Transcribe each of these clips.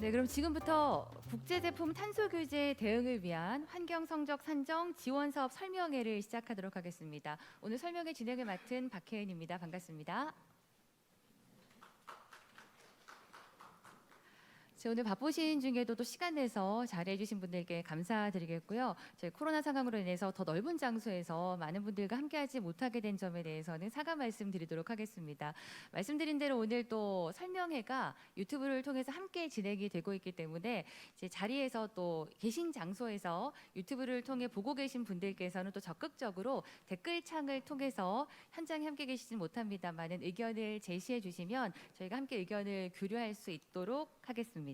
네, 그럼 지금부터 국제제품 탄소 규제 대응을 위한 환경 성적 산정 지원 사업 설명회를 시작하도록 하겠습니다. 오늘 설명회 진행을 맡은 박혜은입니다. 반갑습니다. 오늘 바쁘신 중에도 또 시간 내서 자리해주신 분들께 감사드리겠고요. 저희 코로나 상황으로 인해서 더 넓은 장소에서 많은 분들과 함께하지 못하게 된 점에 대해서는 사과 말씀드리도록 하겠습니다. 말씀드린 대로 오늘 또 설명회가 유튜브를 통해서 함께 진행이 되고 있기 때문에 이제 자리에서 또 계신 장소에서 유튜브를 통해 보고 계신 분들께서는 또 적극적으로 댓글창을 통해서 현장에 함께 계시지 못합니다만은 의견을 제시해 주시면 저희가 함께 의견을 교류할 수 있도록 하겠습니다.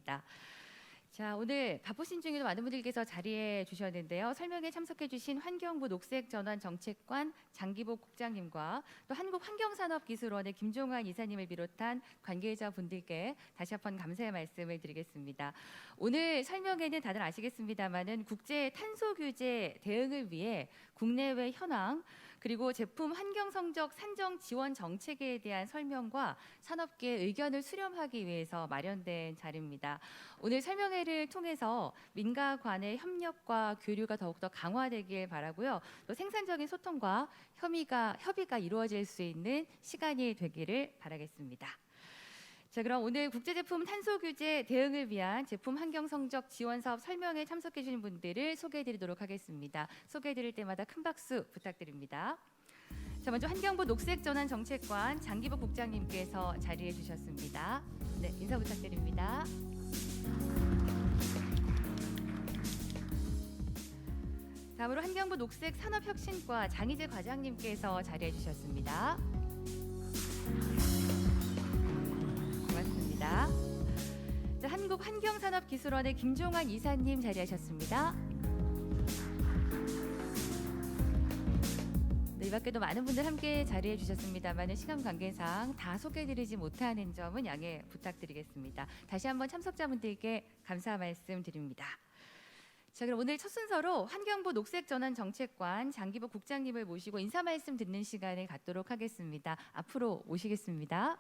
자, 오늘 바쁘신 중에도 많은 분들께서 자리해 주셨는데요. 설명에 참석해 주신 환경부 녹색전환정책관 장기복 국장님과 또 한국환경산업기술원의 김종환 이사님을 비롯한 관계자분들께 다시 한번 감사의 말씀을 드리겠습니다. 오늘 설명회는 다들 아시겠습니다마는 국제 탄소 규제 대응을 위해 국내외 현황 그리고 제품 환경 성적 산정 지원 정책에 대한 설명과 산업계의 의견을 수렴하기 위해서 마련된 자리입니다. 오늘 설명회를 통해서 민가 간의 협력과 교류가 더욱더 강화되길 바라고요. 또 생산적인 소통과 협의가 이루어질 수 있는 시간이 되기를 바라겠습니다. 자, 그럼 오늘 국제제품 탄소 규제 대응을 위한 제품 환경 성적 지원 사업 설명에 참석해 주신 분들을 소개해 드리도록 하겠습니다. 소개해 드릴 때마다 큰 박수 부탁드립니다. 자, 먼저 환경부 녹색전환정책관 장기복 국장님께서 자리해 주셨습니다. 네, 인사 부탁드립니다. 다음으로 환경부 녹색산업혁신과 장희재 과장님께서 자리해 주셨습니다. 고맙습니다. 자, 한국환경산업기술원의 김종환 이사님 자리하셨습니다. 네, 이 밖에도 많은 분들 함께 자리해 주셨습니다만 시간 관계상 다 소개해드리지 못하는 점은 양해 부탁드리겠습니다. 다시 한번 참석자분들께 감사 말씀드립니다. 자, 그럼 오늘 첫 순서로 환경부 녹색전환정책관 장기복 국장님을 모시고 인사 말씀 듣는 시간을 갖도록 하겠습니다. 앞으로 모시겠습니다.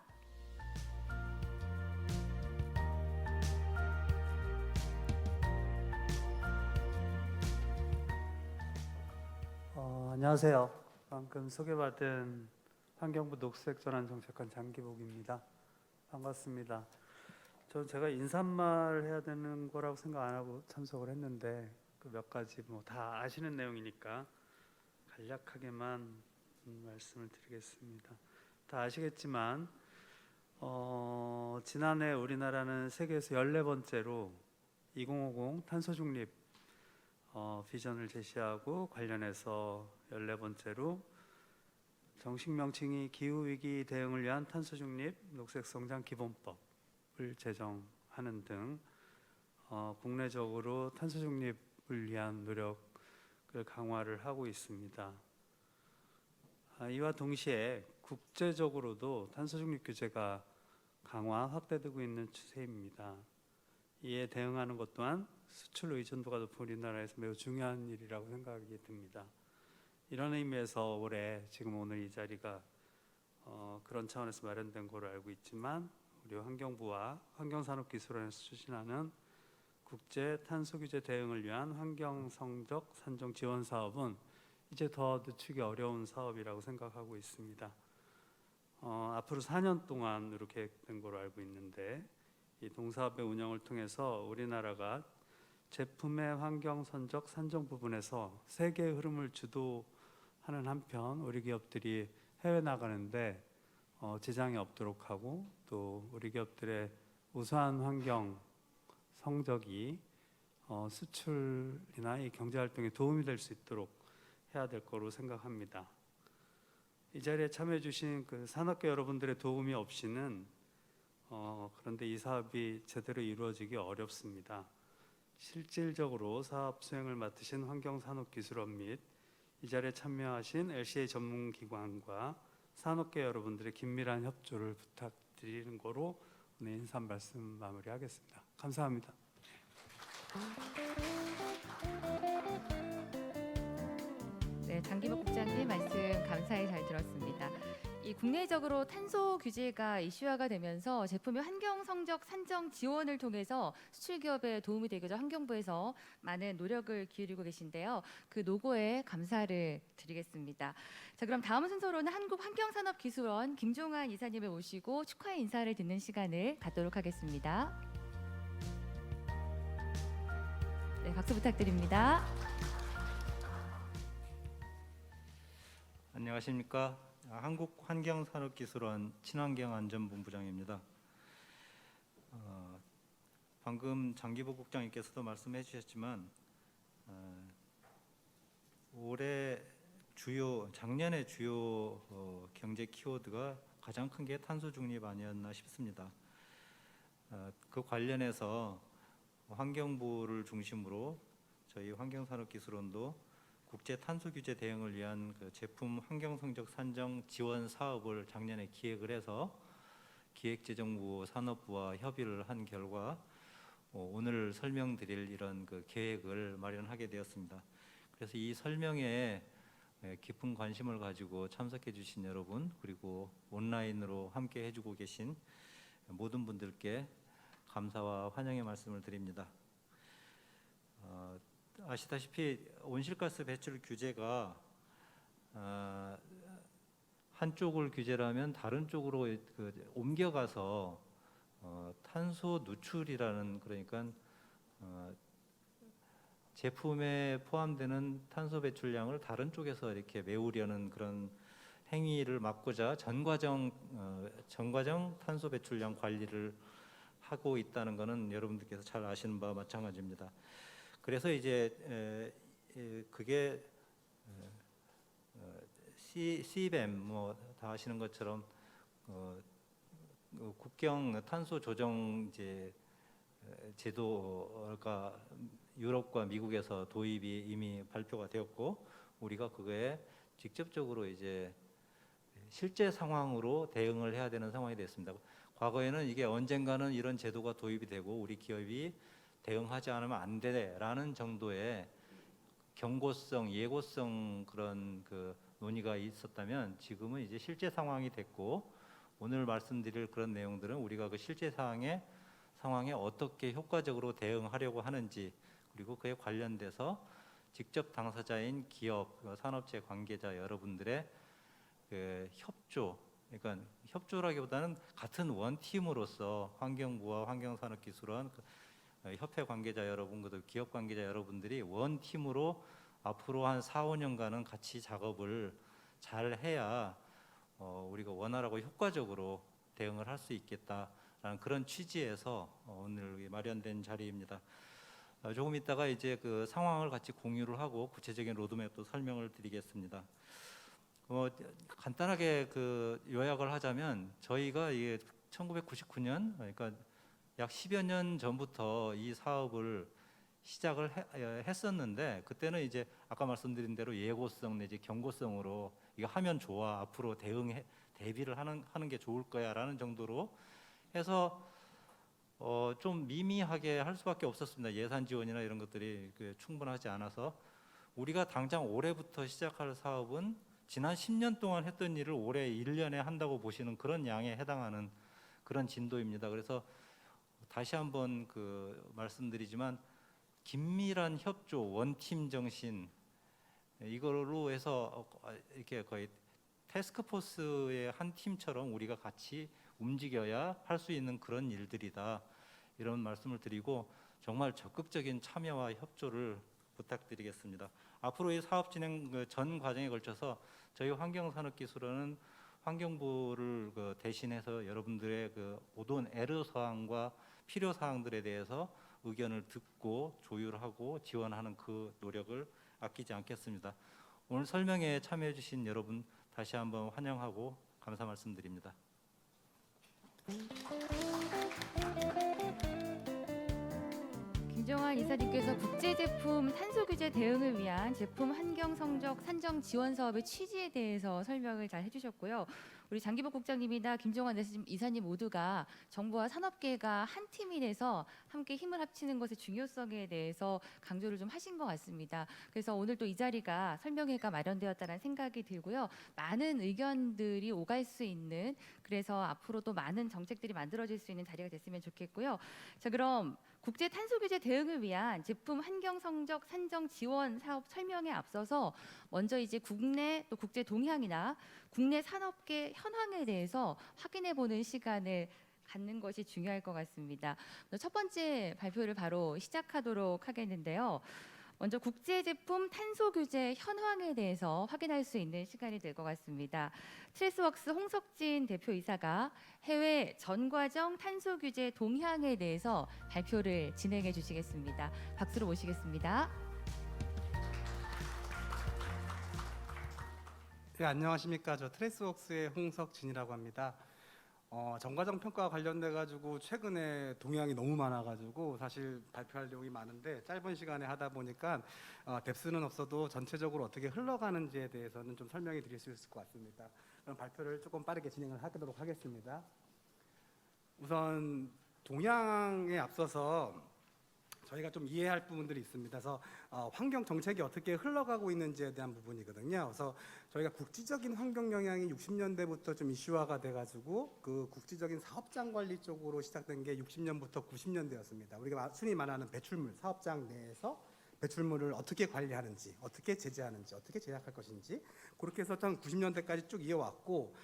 안녕하세요. 방금 소개받은 환경부 녹색전환정책관 장기복입니다. 반갑습니다. 제가 인사말 해야 되는 거라고 생각 안 하고 참석을 했는데 그 몇 가지 다 아시는 내용이니까 간략하게만 말씀을 드리겠습니다. 다 아시겠지만 지난해 우리나라는 세계에서 14번째로 2050 탄소 중립 비전을 제시하고 관련해서 14번째로 정식 명칭이 기후위기 대응을 위한 탄소 중립 녹색성장 기본법을 제정하는 등 국내적으로 탄소 중립을 위한 노력을 강화를 하고 있습니다. 이와 동시에 국제적으로도 탄소 중립 규제가 강화, 확대되고 있는 추세입니다. 이에 대응하는 것 또한 수출 의존도가 높은 우리나라에서 매우 중요한 일이라고 생각이 듭니다. 이런 의미에서 오늘 이 자리가 그런 차원에서 마련된 걸로 알고 있지만 우리 환경부와 환경산업기술원에서 추진하는 국제 탄소 규제 대응을 위한 환경 성적 산정 지원 사업은 이제 더 늦추기 어려운 사업이라고 생각하고 있습니다. 앞으로 4년 동안으로 계획된 걸로 알고 있는데 이 동사업의 운영을 통해서 우리나라가 제품의 환경 선적 산정 부분에서 세계의 흐름을 주도하는 한편 우리 기업들이 해외 나가는데 지장이 없도록 하고 또 우리 기업들의 우수한 환경 성적이 수출이나 이 경제 활동에 도움이 될 수 있도록 해야 될 거로 생각합니다. 이 자리에 참여해 주신 그 산업계 여러분들의 도움이 없이는 그런데 이 사업이 제대로 이루어지기 어렵습니다. 실질적으로 사업 수행을 맡으신 환경산업기술원 및 이 자리에 참여하신 LCA 전문기관과 산업계 여러분들의 긴밀한 협조를 부탁드리는 거로 오늘 인사 말씀 마무리하겠습니다. 감사합니다. 네, 장기복 국장님 말씀 감사히 잘 들었습니다. 이 국내적으로 탄소 규제가 이슈화가 되면서 제품의 환경 성적 산정 지원을 통해서 수출 기업에 도움이 되고자 환경부에서 많은 노력을 기울이고 계신데요. 그 노고에 감사를 드리겠습니다. 자, 그럼 다음 순서로는 한국환경산업기술원 김종환 이사님을 모시고 축하의 인사를 듣는 시간을 갖도록 하겠습니다. 네, 박수 부탁드립니다. 안녕하십니까. 한국환경산업기술원 친환경안전본부장입니다. 방금 장기부 국장님께서도 말씀해 주셨지만 작년에 주요 경제 키워드가 가장 큰 게 탄소 중립 아니었나 싶습니다. 그 관련해서 환경부를 중심으로 저희 환경산업기술원도 국제 탄소 규제 대응을 위한 그 제품 환경 성적 산정 지원 사업을 작년에 기획을 해서 기획재정부 산업부와 협의를 한 결과 오늘 설명드릴 이런 그 계획을 마련하게 되었습니다. 그래서 이 설명에 깊은 관심을 가지고 참석해 주신 여러분, 그리고 온라인으로 함께 해주고 계신 모든 분들께 감사와 환영의 말씀을 드립니다. 아시다시피 온실가스 배출 규제가 한쪽을 규제를 하면 다른 쪽으로 옮겨가서 탄소 누출이라는, 그러니까 제품에 포함되는 탄소 배출량을 다른 쪽에서 이렇게 메우려는 그런 행위를 막고자 전과정 탄소 배출량 관리를 하고 있다는 것은 여러분들께서 잘 아시는 바와 마찬가지입니다. 그래서 이제 그게 CBAM 다 아시는 것처럼 국경 탄소 조정 이제 제도가 유럽과 미국에서 도입이 이미 발표가 되었고, 우리가 그거에 직접적으로 이제 실제 상황으로 대응을 해야 되는 상황이 됐습니다. 과거에는 이게 언젠가는 이런 제도가 도입이 되고 우리 기업이 대응하지 않으면 안 되라는 정도의 경고성, 예고성 그런 그 논의가 있었다면, 지금은 이제 실제 상황이 됐고, 오늘 말씀드릴 그런 내용들은 우리가 그 실제 상황에 어떻게 효과적으로 대응하려고 하는지, 그리고 그에 관련돼서 직접 당사자인 기업, 산업체 관계자 여러분들의 그 협조, 그러니까 협조라기보다는 같은 원팀으로서 환경부와 환경산업기술원 협회 관계자 여러분, 그리고 기업 관계자 여러분들이 원팀으로 앞으로 한 4, 5년간은 같이 작업을 잘 해야 우리가 원활하고 효과적으로 대응을 할 수 있겠다라는 그런 취지에서 오늘 마련된 자리입니다. 조금 있다가 이제 그 상황을 같이 공유를 하고 구체적인 로드맵도 설명을 드리겠습니다. 간단하게 그 요약을 하자면, 저희가 이게 1999년, 그러니까 약 10여 년 전부터 이 사업을 시작을 했었는데, 그때는 이제 아까 말씀드린 대로 예고성 내지 경고성으로 이거 하면 좋아, 앞으로 대비를 하는 게 좋을 거야라는 정도로 해서 좀 미미하게 할 수밖에 없었습니다. 예산 지원이나 이런 것들이 충분하지 않아서. 우리가 당장 올해부터 시작할 사업은 지난 10년 동안 했던 일을 올해 1년에 한다고 보시는 그런 양에 해당하는 그런 진도입니다. 그래서 다시 한번 말씀드리지만, 긴밀한 협조, 원팀 정신, 이걸로 해서 이렇게 거의 태스크포스의 한 팀처럼 우리가 같이 움직여야 할 수 있는 그런 일들이다, 이런 말씀을 드리고 정말 적극적인 참여와 협조를 부탁드리겠습니다. 앞으로 이 사업 진행 전 과정에 걸쳐서 저희 환경산업기술원은 환경부를 대신해서 여러분들의 모든 애로사항과 필요사항들에 대해서 의견을 듣고 조율하고 지원하는 그 노력을 아끼지 않겠습니다. 오늘 설명에 참여해 주신 여러분 다시 한번 환영하고 감사 말씀드립니다. 김정환 이사님께서 국제 제품 탄소 규제 대응을 위한 제품 환경 성적 산정 지원 사업의 취지에 대해서 설명을 잘 해주셨고요. 우리 장기복 국장님이나 김정환 이사님 모두가 정부와 산업계가 한 팀이 돼서 함께 힘을 합치는 것의 중요성에 대해서 강조를 좀 하신 것 같습니다. 그래서 오늘 또 이 자리가 설명회가 마련되었다는 생각이 들고요. 많은 의견들이 오갈 수 있는, 그래서 앞으로도 많은 정책들이 만들어질 수 있는 자리가 됐으면 좋겠고요. 자, 그럼 국제 탄소 규제 대응을 위한 제품 환경 성적 산정 지원 사업 설명에 앞서서 먼저 이제 국내 또 국제 동향이나 국내 산업계 현황에 대해서 확인해 보는 시간을 갖는 것이 중요할 것 같습니다. 첫 번째 발표를 바로 시작하도록 하겠는데요. 먼저 국제 제품 탄소 규제 현황에 대해서 확인할 수 있는 시간이 될 것 같습니다. 트레스웍스 홍석진 대표이사가 해외 전과정 탄소 규제 동향에 대해서 발표를 진행해 주시겠습니다. 박수로 모시겠습니다. 네, 안녕하십니까. 저 트레스웍스의 홍석진이라고 합니다. 정과정 평가와 관련돼 가지고 최근에 동향이 너무 많아 가지고 사실 발표할 내용이 많은데 짧은 시간에 하다 보니까 뎁스는 없어도 전체적으로 어떻게 흘러가는지에 대해서는 좀 설명해 드릴 수 있을 것 같습니다. 그럼 발표를 조금 빠르게 진행을 하도록 하겠습니다. 우선 동향에 앞서서 저희가 좀 이해할 부분들이 있습니다. 그래서 환경 정책이 어떻게 흘러가고 있는지에 대한 부분이거든요. 그래서 저희가 국지적인 환경 영향이 60년대부터 좀 이슈화가 돼가지고 그 국지적인 사업장 관리 쪽으로 시작된 게 60년부터 90년대였습니다. 우리가 흔히 말하는 배출물, 사업장 내에서 배출물을 어떻게 관리하는지, 어떻게 제재하는지, 어떻게 제약할 것인지 그렇게 해서 90년대까지 쭉 이어왔고.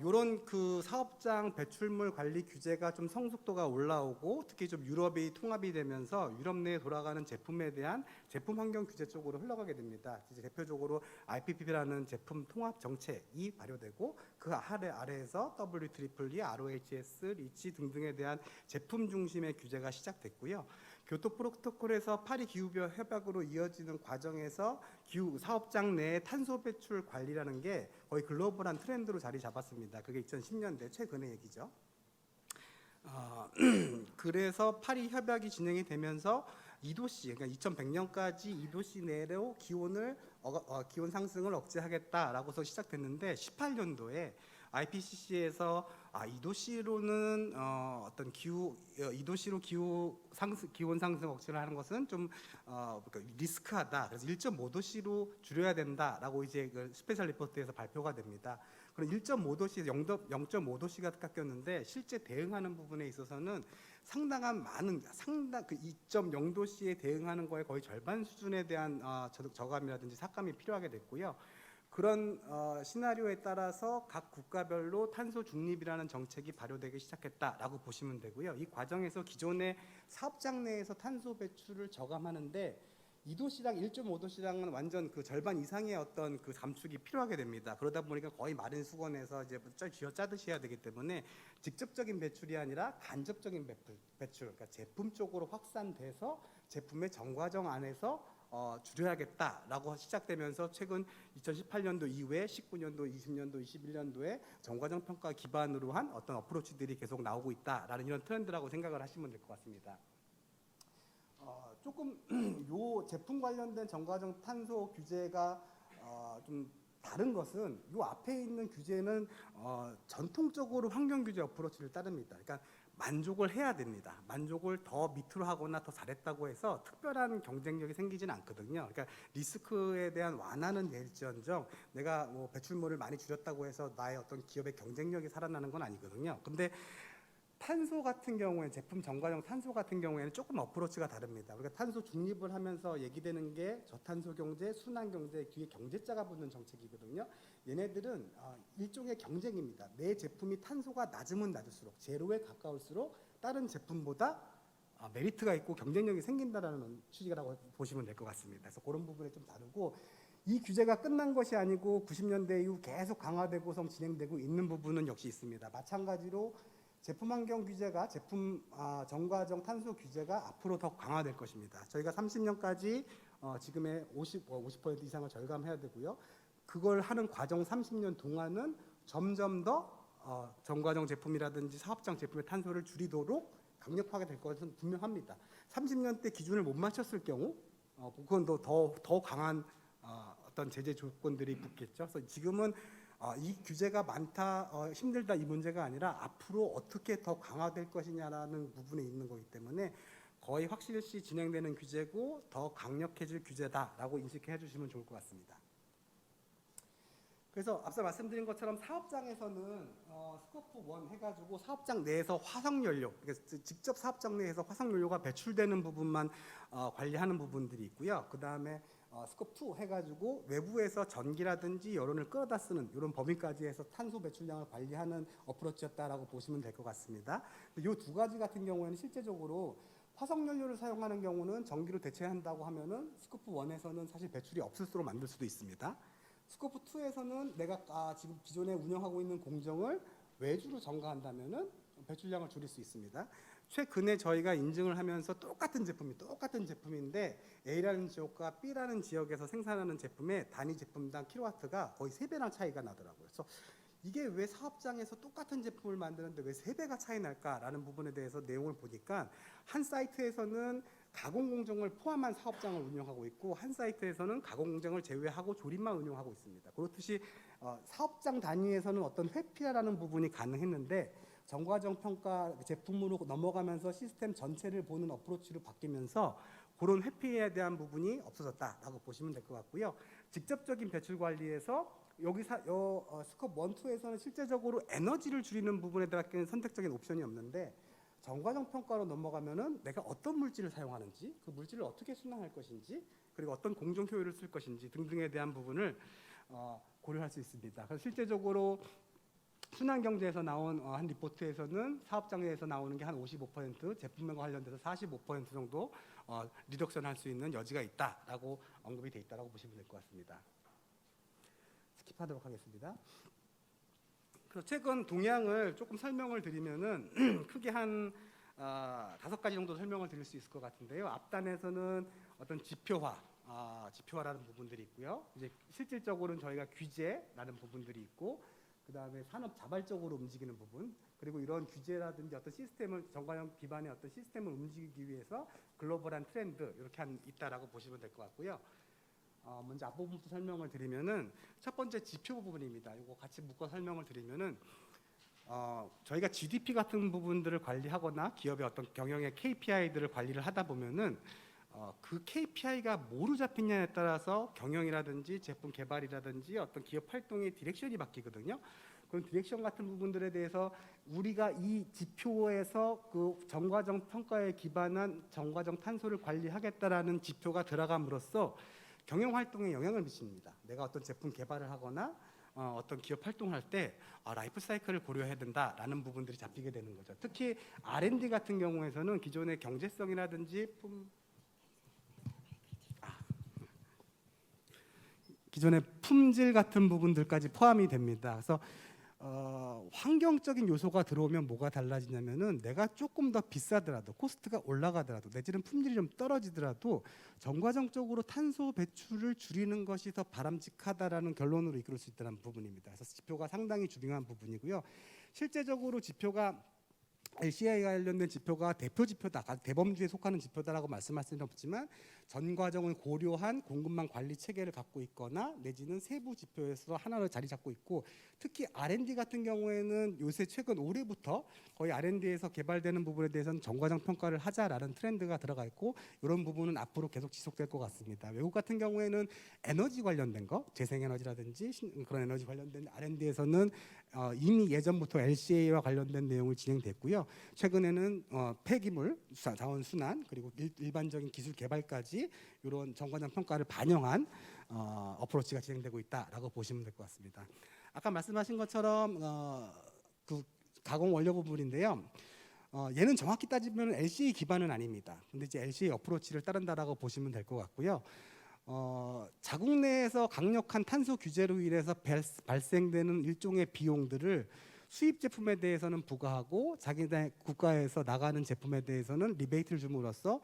요런 그 사업장 배출물 관리 규제가 좀 성숙도가 올라오고 특히 좀 유럽이 통합이 되면서 유럽 내에 돌아가는 제품에 대한 제품 환경 규제 쪽으로 흘러가게 됩니다. 이제 대표적으로 IPP라는 제품 통합 정책이 발효되고 그 아래에서 WEEE, ROHS, 리치 등등에 대한 제품 중심의 규제가 시작됐고요. 교토 프로토콜에서 파리 기후 협약으로 이어지는 과정에서 기후 사업장 내의 탄소 배출 관리라는 게 거의 글로벌한 트렌드로 자리 잡았습니다. 그게 2010년대 최근의 얘기죠. 그래서 파리 협약이 진행이 되면서 2도씨, 그러니까 2100년까지 2도씨 내로 기온 상승을 억제하겠다라고서 시작됐는데 18년도에 IPCC에서 2도씨로는 어떤 2도씨로 기온 상승 억제를 하는 것은 좀 리스크하다. 그래서 1.5도씨로 줄여야 된다라고 이제 그 스페셜 리포트에서 발표가 됩니다. 그럼 1.5도씨, 0.5도씨가 깎였는데 실제 대응하는 부분에 있어서는 상당한 많은 그 2.0도씨에 대응하는 거에 거의 절반 수준에 대한 저감이라든지 삭감이 필요하게 됐고요. 그런 시나리오에 따라서 각 국가별로 탄소 중립이라는 정책이 발효되기 시작했다라고 보시면 되고요. 이 과정에서 기존의 사업장 내에서 탄소 배출을 저감하는데 2도씨랑 1.5도씨랑은 완전 그 절반 이상의 어떤 그 감축이 필요하게 됩니다. 그러다 보니까 거의 마른 수건에서 이제 쥐어짜듯이 해야 되기 때문에 직접적인 배출이 아니라 간접적인 배출, 그러니까 제품 쪽으로 확산돼서 제품의 정과정 안에서 줄여야겠다라고 시작되면서 최근 2018년도 이후에 19년도, 20년도, 21년도에 정과정 평가 기반으로 한 어떤 어프로치들이 계속 나오고 있다라는 이런 트렌드라고 생각을 하시면 될 것 같습니다. 조금 요 제품 관련된 정과정 탄소 규제가 좀 다른 것은 요 앞에 있는 규제는 전통적으로 환경 규제 어프로치를 따릅니다. 그러니까 만족을 해야 됩니다. 만족을 더 밑으로 하거나 더 잘했다고 해서 특별한 경쟁력이 생기지는 않거든요. 그러니까 리스크에 대한 완화는 될지언정 내가 뭐 배출물을 많이 줄였다고 해서 나의 어떤 기업의 경쟁력이 살아나는 건 아니거든요. 근데 탄소 같은 경우에 제품 정과정 탄소 같은 경우에는 조금 어프로치가 다릅니다. 우리가 탄소 중립을 하면서 얘기되는 게 저탄소 경제, 순환 경제 뒤에 경제자가 붙는 정책이거든요. 얘네들은 일종의 경쟁입니다. 내 제품이 탄소가 낮으면 낮을수록 제로에 가까울수록 다른 제품보다 메리트가 있고 경쟁력이 생긴다라는 취지라고 보시면 될 것 같습니다. 그래서 그런 부분이 좀 다르고 이 규제가 끝난 것이 아니고 90년대 이후 계속 강화되고 진행되고 있는 부분은 역시 있습니다. 마찬가지로 제품 환경 규제가 제품 정과정 탄소 규제가 앞으로 더 강화될 것입니다. 저희가 30년까지 지금의 50% 이상을 절감해야 되고요. 그걸 하는 과정 30년 동안은 점점 더 정과정 제품이라든지 사업장 제품의 탄소를 줄이도록 강력하게 될 것은 분명합니다. 30년대 기준을 못 맞췄을 경우 그건 더 강한 어떤 제재 조건들이 붙겠죠. 그래서 지금은 이 규제가 많다, 힘들다 이 문제가 아니라 앞으로 어떻게 더 강화될 것이냐라는 부분에 있는 거기 때문에 거의 확실시 진행되는 규제고 더 강력해질 규제다라고 인식해 주시면 좋을 것 같습니다. 그래서 앞서 말씀드린 것처럼 사업장에서는 스코프 1 해가지고 사업장 내에서 화석연료, 그러니까 직접 사업장 내에서 화석연료가 배출되는 부분만 관리하는 부분들이 있고요. 그 다음에 스코프 2 해가지고 외부에서 전기라든지 여론을 끌어다 쓰는 이런 범위까지 해서 탄소 배출량을 관리하는 어프로치였다라고 보시면 될 것 같습니다. 이 두 가지 같은 경우에는 실제적으로 화석연료를 사용하는 경우는 전기로 대체한다고 하면은 스코프 1에서는 사실 배출이 없을수록 만들 수도 있습니다. 스코프 2에서는 내가 지금 기존에 운영하고 있는 공정을 외주로 전가한다면은 배출량을 줄일 수 있습니다. 최근에 저희가 인증을 하면서 똑같은 제품인데 A라는 지역과 B라는 지역에서 생산하는 제품의 단위 제품당 킬로와트가 거의 3배나 차이가 나더라고요. 그래서 이게 왜 사업장에서 똑같은 제품을 만드는데 왜 3배가 차이 날까라는 부분에 대해서 내용을 보니까 한 사이트에서는 가공 공정을 포함한 사업장을 운영하고 있고 한 사이트에서는 가공 공정을 제외하고 조립만 운영하고 있습니다. 그렇듯이 사업장 단위에서는 어떤 회피라는 부분이 가능했는데 정과정 평가 제품으로 넘어가면서 시스템 전체를 보는 어프로치로 바뀌면서 그런 회피에 대한 부분이 없어졌다라고 보시면 될 것 같고요. 직접적인 배출 관리에서 여기 스코프 1, 2에서는 실제적으로 에너지를 줄이는 부분에 대한 선택적인 옵션이 없는데 정과정 평가로 넘어가면은 내가 어떤 물질을 사용하는지, 그 물질을 어떻게 순환할 것인지, 그리고 어떤 공정 효율을 쓸 것인지 등등에 대한 부분을 고려할 수 있습니다. 그래서 실제적으로 순환 경제에서 나온 한 리포트에서는 사업장에서 나오는 게 한 55%, 제품과 관련돼서 45% 정도 리덕션 할 수 있는 여지가 있다라고 언급이 돼 있다라고 보시면 될 것 같습니다. 스킵하도록 하겠습니다. 그래서 최근 동향을 조금 설명을 드리면은 크게 한 5가지 정도 설명을 드릴 수 있을 것 같은데요. 앞단에서는 어떤 지표화라는 부분들이 있고요. 이제 실질적으로는 저희가 규제라는 부분들이 있고, 그 다음에 산업 자발적으로 움직이는 부분, 그리고 이런 규제라든지 어떤 시스템을 정과정 기반의 어떤 시스템을 움직이기 위해서 글로벌한 트렌드 이렇게 있다라고 보시면 될 것 같고요. 먼저 앞부분부터 설명을 드리면은 첫 번째 지표 부분입니다. 이거 같이 묶어 설명을 드리면은 저희가 GDP 같은 부분들을 관리하거나 기업의 어떤 경영의 KPI들을 관리를 하다 보면은 그 KPI가 뭐로 잡히냐에 따라서 경영이라든지 제품 개발이라든지 어떤 기업 활동의 디렉션이 바뀌거든요. 그런 디렉션 같은 부분들에 대해서 우리가 이 지표에서 그 정과정 평가에 기반한 정과정 탄소를 관리하겠다라는 지표가 들어감으로써 경영 활동에 영향을 미칩니다. 내가 어떤 제품 개발을 하거나 어떤 기업 활동을 할 때 라이프 사이클을 고려해야 된다라는 부분들이 잡히게 되는 거죠. 특히 R&D 같은 경우에서는 기존의 경제성이라든지 기존의 품질 같은 부분들까지 포함이 됩니다. 그래서 환경적인 요소가 들어오면 뭐가 달라지냐면은 내가 조금 더 비싸더라도 코스트가 올라가더라도 내지는 품질이 좀 떨어지더라도 정과정적으로 탄소 배출을 줄이는 것이 더 바람직하다라는 결론으로 이끌 수 있다는 부분입니다. 그래서 지표가 상당히 중요한 부분이고요. 실제적으로 지표가 LCA 관련된 지표가 대표 지표다, 대범주에 속하는 지표다라고 말씀할 수는 없지만 전 과정을 고려한 공급망 관리 체계를 갖고 있거나 내지는 세부 지표에서 하나로 자리 잡고 있고, 특히 R&D 같은 경우에는 요새 최근 올해부터 거의 R&D에서 개발되는 부분에 대해서는 전과정 평가를 하자라는 트렌드가 들어가 있고, 이런 부분은 앞으로 계속 지속될 것 같습니다. 외국 같은 경우에는 에너지 관련된 거, 재생에너지라든지 그런 에너지 관련된 R&D에서는 이미 예전부터 LCA와 관련된 내용을 진행됐고요. 최근에는 폐기물 자원 순환 그리고 일반적인 기술 개발까지 이런 정과정 평가를 반영한 어프로치가 진행되고 있다라고 보시면 될 것 같습니다. 아까 말씀하신 것처럼 그 가공 원료 부분인데요. 얘는 정확히 따지면 LCA 기반은 아닙니다. 근데 이제 LCA 어프로치를 따른다라고 보시면 될 것 같고요. 자국 내에서 강력한 탄소 규제로 인해서 발생되는 일종의 비용들을 수입 제품에 대해서는 부과하고 자기네 국가에서 나가는 제품에 대해서는 리베이트를 줌으로써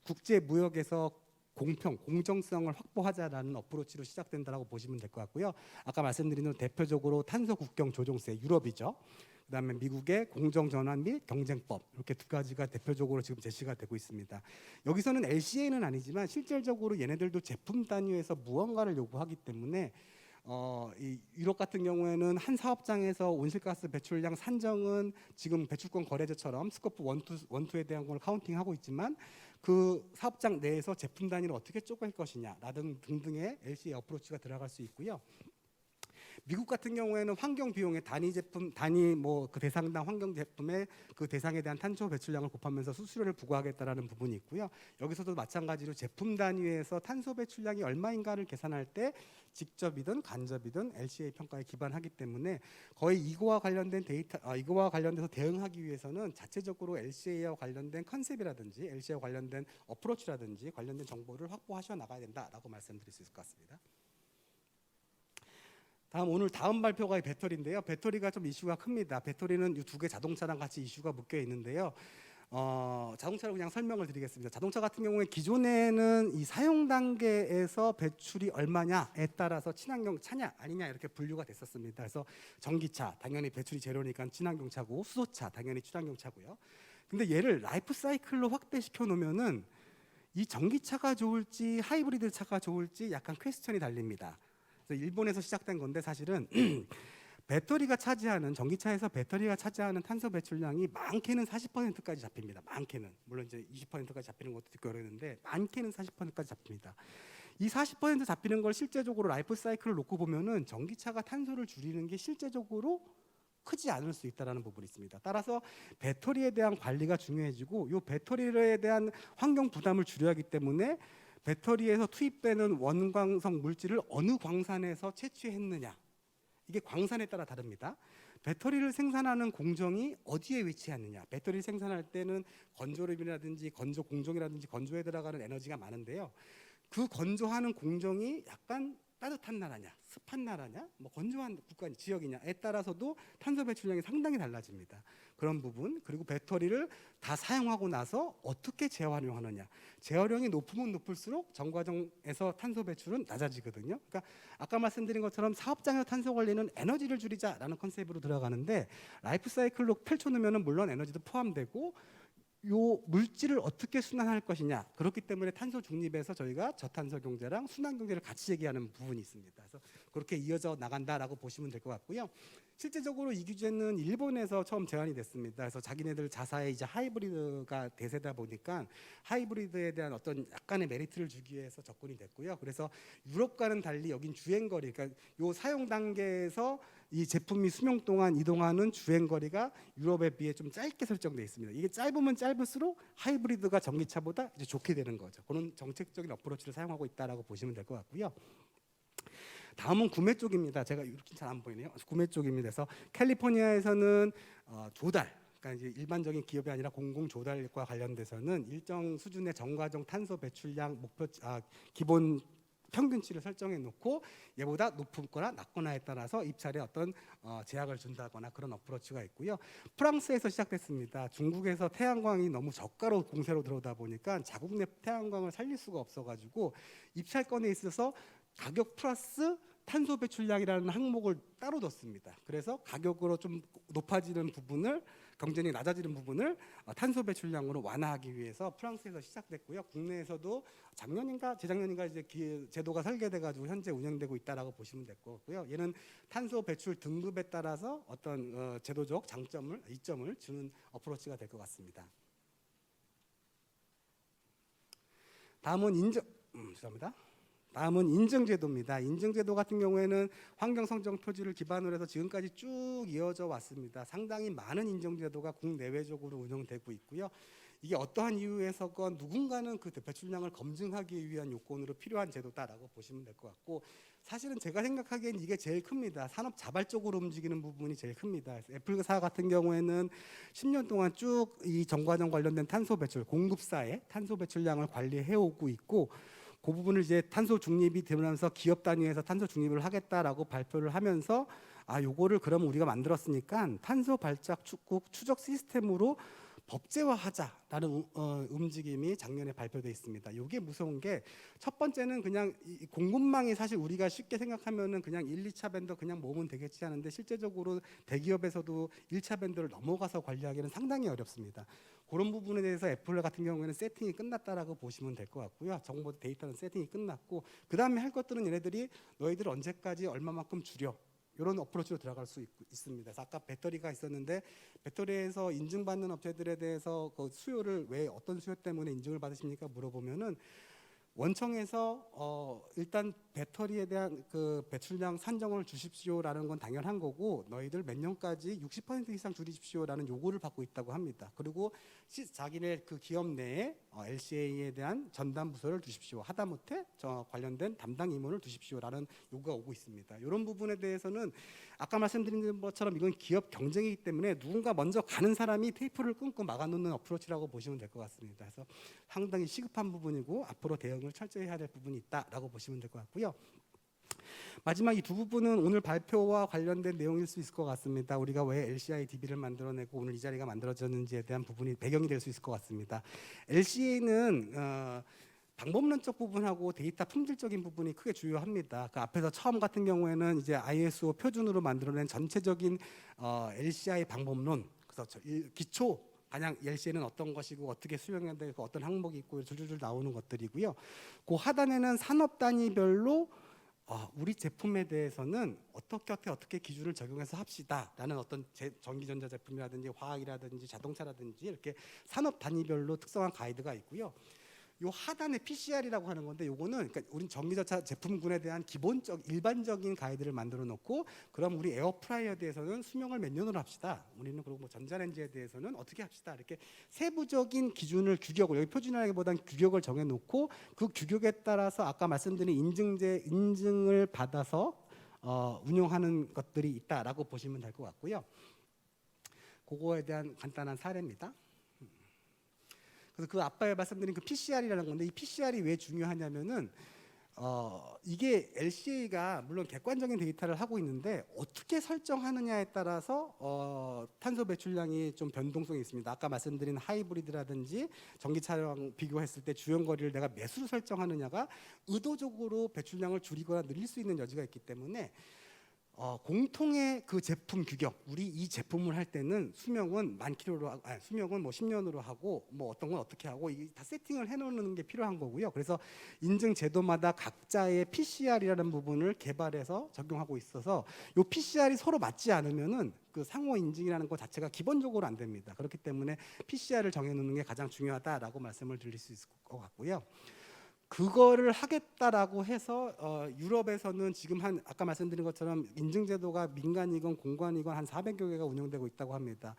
국제 무역에서 공평, 공정성을 확보하자라는 어프로치로 시작된다라고 보시면 될 것 같고요. 아까 말씀드린 대로 대표적으로 탄소 국경 조정세 유럽이죠. 그다음에 미국의 공정 전환 및 경쟁법 이렇게 두 가지가 대표적으로 지금 제시가 되고 있습니다. 여기서는 LCA는 아니지만 실질적으로 얘네들도 제품 단위에서 무언가를 요구하기 때문에 이 유럽 같은 경우에는 한 사업장에서 온실가스 배출량 산정은 지금 배출권 거래제처럼 스코프 1, 2에 대한 걸 카운팅하고 있지만 그 사업장 내에서 제품 단위를 어떻게 쪼갤 것이냐 등등의 LCA 어프로치가 들어갈 수 있고요. 미국 같은 경우에는 환경 비용의 단위 제품 단위 뭐 그 대상당 환경 제품의 그 대상에 대한 탄소 배출량을 곱하면서 수수료를 부과하겠다라는 부분이 있고요. 여기서도 마찬가지로 제품 단위에서 탄소 배출량이 얼마인가를 계산할 때 직접이든 간접이든 LCA 평가에 기반하기 때문에 거의 이거와 관련된 이거와 관련돼서 대응하기 위해서는 자체적으로 LCA와 관련된 컨셉이라든지 LCA와 관련된 어프로치라든지 관련된 정보를 확보하셔 나가야 된다라고 말씀드릴 수 있을 것 같습니다. 오늘 다음 발표가 배터리인데요. 배터리가 좀 이슈가 큽니다. 배터리는 이 두 개 자동차랑 같이 이슈가 묶여 있는데요. 자동차로 그냥 설명을 드리겠습니다. 자동차 같은 경우에 기존에는 이 사용 단계에서 배출이 얼마냐에 따라서 친환경 차냐 아니냐 이렇게 분류가 됐었습니다. 그래서 전기차 당연히 배출이 제로니까 친환경 차고 수소차 당연히 친환경 차고요. 근데 얘를 라이프 사이클로 확대시켜 놓으면은 이 전기차가 좋을지 하이브리드 차가 좋을지 약간 퀘스천이 달립니다. 그래서 일본에서 시작된 건데 사실은 배터리가 차지하는 전기차에서 배터리가 차지하는 탄소 배출량이 많게는 40%까지 잡힙니다. 많게는 물론 이제 20%까지 잡히는 것도 있고 그러는데 많게는 40%까지 잡힙니다. 이 40% 잡히는 걸 실제적으로 라이프 사이클을 놓고 보면은 전기차가 탄소를 줄이는 게 실제적으로 크지 않을 수 있다는 부분이 있습니다. 따라서 배터리에 대한 관리가 중요해지고 이 배터리에 대한 환경 부담을 줄여야 하기 때문에 배터리에서 투입되는 원광석 물질을 어느 광산에서 채취했느냐 이게 광산에 따라 다릅니다. 배터리를 생산하는 공정이 어디에 위치하느냐 배터리를 생산할 때는 건조름이라든지 건조 공정이라든지 건조에 들어가는 에너지가 많은데요. 그 건조하는 공정이 약간 따뜻한 나라냐 습한 나라냐 뭐 건조한 국가 지역이냐에 따라서도 탄소 배출량이 상당히 달라집니다. 그런 부분 그리고 배터리를 다 사용하고 나서 어떻게 재활용하느냐 재활용이 높으면 높을수록 전 과정에서 탄소 배출은 낮아지거든요. 그러니까 아까 말씀드린 것처럼 사업장에서 탄소 관리는 에너지를 줄이자라는 컨셉으로 들어가는데 라이프 사이클로 펼쳐놓으면 물론 에너지도 포함되고 요 물질을 어떻게 순환할 것이냐 그렇기 때문에 탄소 중립에서 저희가 저탄소 경제랑 순환 경제를 같이 얘기하는 부분이 있습니다. 그래서 그렇게 이어져 나간다라고 보시면 될 것 같고요. 실제적으로 이 규제는 일본에서 처음 제안이 됐습니다. 그래서 자기네들 자사에 이제 하이브리드가 대세다 보니까 하이브리드에 대한 어떤 약간의 메리트를 주기 위해서 접근이 됐고요. 그래서 유럽과는 달리 여긴 주행거리, 그러니까 요 사용 단계에서 이 제품이 수명 동안 이동하는 주행거리가 유럽에 비해 좀 짧게 설정되어 있습니다. 이게 짧으면 짧을수록 하이브리드가 전기차보다 이제 좋게 되는 거죠. 그런 정책적인 어프로치를 사용하고 있다라고 보시면 될 것 같고요. 다음은 구매 쪽입니다. 제가 이렇게 잘 안 보이네요. 구매 쪽입니다. 그래서 캘리포니아에서는 조달, 그러니까 이제 일반적인 기업이 아니라 공공 조달과 관련돼서는 일정 수준의 전과정 탄소 배출량 목표 기본 평균치를 설정해 놓고 얘보다 높거나 낮거나에 따라서 입찰에 어떤 제약을 준다거나 그런 어프로치가 있고요. 프랑스에서 시작됐습니다. 중국에서 태양광이 너무 저가로 공세로 들어오다 보니까 자국 내 태양광을 살릴 수가 없어가지고 입찰권에 있어서 가격 플러스 탄소 배출량이라는 항목을 따로 뒀습니다. 그래서 가격으로 좀 높아지는 부분을 경쟁이 낮아지는 부분을 탄소 배출량으로 완화하기 위해서 프랑스에서 시작됐고요. 국내에서도 작년인가 재작년인가 이제 제도가 설계돼 가지고 현재 운영되고 있다라고 보시면 될 것 같고요. 얘는 탄소 배출 등급에 따라서 어떤 제도적 장점을 이점을 주는 어프로치가 될 것 같습니다. 다음은 죄송합니다. 다음은 인증제도입니다. 인증제도 같은 경우에는 환경성정 표지를 기반으로 해서 지금까지 쭉 이어져 왔습니다. 상당히 많은 인증제도가 국내외적으로 운영되고 있고요. 이게 어떠한 이유에서건 누군가는 그 배출량을 검증하기 위한 요건으로 필요한 제도다라고 보시면 될 것 같고 사실은 제가 생각하기엔 이게 제일 큽니다. 산업 자발적으로 움직이는 부분이 제일 큽니다. 애플사 같은 경우에는 10년 동안 쭉 이 정과정 관련된 탄소 배출, 공급사의 탄소 배출량을 관리해 오고 있고 그 부분을 이제 탄소 중립이 되면서 기업 단위에서 탄소 중립을 하겠다라고 발표를 하면서 요거를 그러면 우리가 만들었으니까 탄소 발작 추적 시스템으로 법제화하자라는 움직임이 작년에 발표돼 있습니다. 이게 무서운 게 첫 번째는 그냥 이 공급망이 사실 우리가 쉽게 생각하면은 그냥 1, 2차 밴더 그냥 모으면 되겠지 하는데 실제적으로 대기업에서도 1차 밴더를 넘어가서 관리하기는 상당히 어렵습니다. 그런 부분에 대해서 애플 같은 경우에는 세팅이 끝났다라고 보시면 될 것 같고요. 정보 데이터는 세팅이 끝났고 그 다음에 할 것들은 얘네들이 너희들 언제까지 얼마만큼 줄여 이런 어프로치로 들어갈 수 있습니다. 그래서 아까 배터리가 있었는데 배터리에서 인증받는 업체들에 대해서 그 수요를 왜 어떤 수요 때문에 인증을 받으십니까 물어보면은 원청에서 일단 배터리에 대한 그 배출량 산정을 주십시오라는 건 당연한 거고 너희들 몇 년까지 60% 이상 줄이십시오라는 요구를 받고 있다고 합니다. 그리고 자기네 그 기업 내에 LCA에 대한 전담 부서를 두십시오. 하다못해 관련된 담당 임원을 두십시오라는 요구가 오고 있습니다. 이런 부분에 대해서는 아까 말씀드린 것처럼 이건 기업 경쟁이기 때문에 누군가 먼저 가는 사람이 테이프를 끊고 막아놓는 어프로치라고 보시면 될 것 같습니다. 그래서 상당히 시급한 부분이고 앞으로 대응을 철저히 해야 될 부분이 있다라고 보시면 될 것 같고요. 마지막 이 두 부분은 오늘 발표와 관련된 내용일 수 있을 것 같습니다. 우리가 왜 LCI DB를 만들어내고 오늘 이 자리가 만들어졌는지에 대한 부분이 배경이 될 수 있을 것 같습니다. LCA는 방법론적 부분하고 데이터 품질적인 부분이 크게 주요합니다. 그 앞에서 처음 같은 경우에는 이제 ISO 표준으로 만들어낸 전체적인 LCI 방법론, 그래서 기초 가장 LCA는 어떤 것이고 어떻게 수행해야 되고 어떤 항목이 있고 줄줄줄 나오는 것들이고요. 그 하단에는 산업 단위별로 우리 제품에 대해서는 어떻게 기준을 적용해서 합시다라는 어떤 전기전자 제품이라든지 화학이라든지 자동차라든지 이렇게 산업 단위별로 특성한 가이드가 있고요. 요 하단에 PCR이라고 하는 건데 요거는 그러니까 우린 전기전자 제품군에 대한 일반적인 가이드를 만들어 놓고 그럼 우리 에어프라이어에 대해서는 수명을 몇 년으로 합시다. 우리는 그리고 뭐 전자레인지에 대해서는 어떻게 합시다. 이렇게 세부적인 기준을 규격을 여기 표준이라기보다는 규격을 정해 놓고 그 규격에 따라서 아까 말씀드린 인증을 받아서 운영하는 것들이 있다라고 보시면 될 것 같고요. 그거에 대한 간단한 사례입니다. 그래서 그 아까 말씀드린 그 PCR이라는 건데 이 PCR이 왜 중요하냐면은 이게 LCA가 물론 객관적인 데이터를 하고 있는데 어떻게 설정하느냐에 따라서 탄소 배출량이 좀 변동성이 있습니다. 아까 말씀드린 하이브리드라든지 전기차랑 비교했을 때 주행거리를 내가 몇으로 설정하느냐가 의도적으로 배출량을 줄이거나 늘릴 수 있는 여지가 있기 때문에 공통의 그 제품 규격, 우리 이 제품을 할 때는 수명은 만 킬로로, 수명은 뭐 10년으로 하고 뭐 어떤 건 어떻게 하고 이게 다 세팅을 해놓는 게 필요한 거고요. 그래서 인증 제도마다 각자의 PCR이라는 부분을 개발해서 적용하고 있어서 이 PCR이 서로 맞지 않으면은 그 상호 인증이라는 것 자체가 기본적으로 안 됩니다. 그렇기 때문에 PCR을 정해놓는 게 가장 중요하다라고 말씀을 드릴 수 있을 것 같고요. 그거를 하겠다라고 해서 유럽에서는 지금 아까 말씀드린 것처럼 인증제도가 민간이건 공관이건 한 400여 개가 운영되고 있다고 합니다.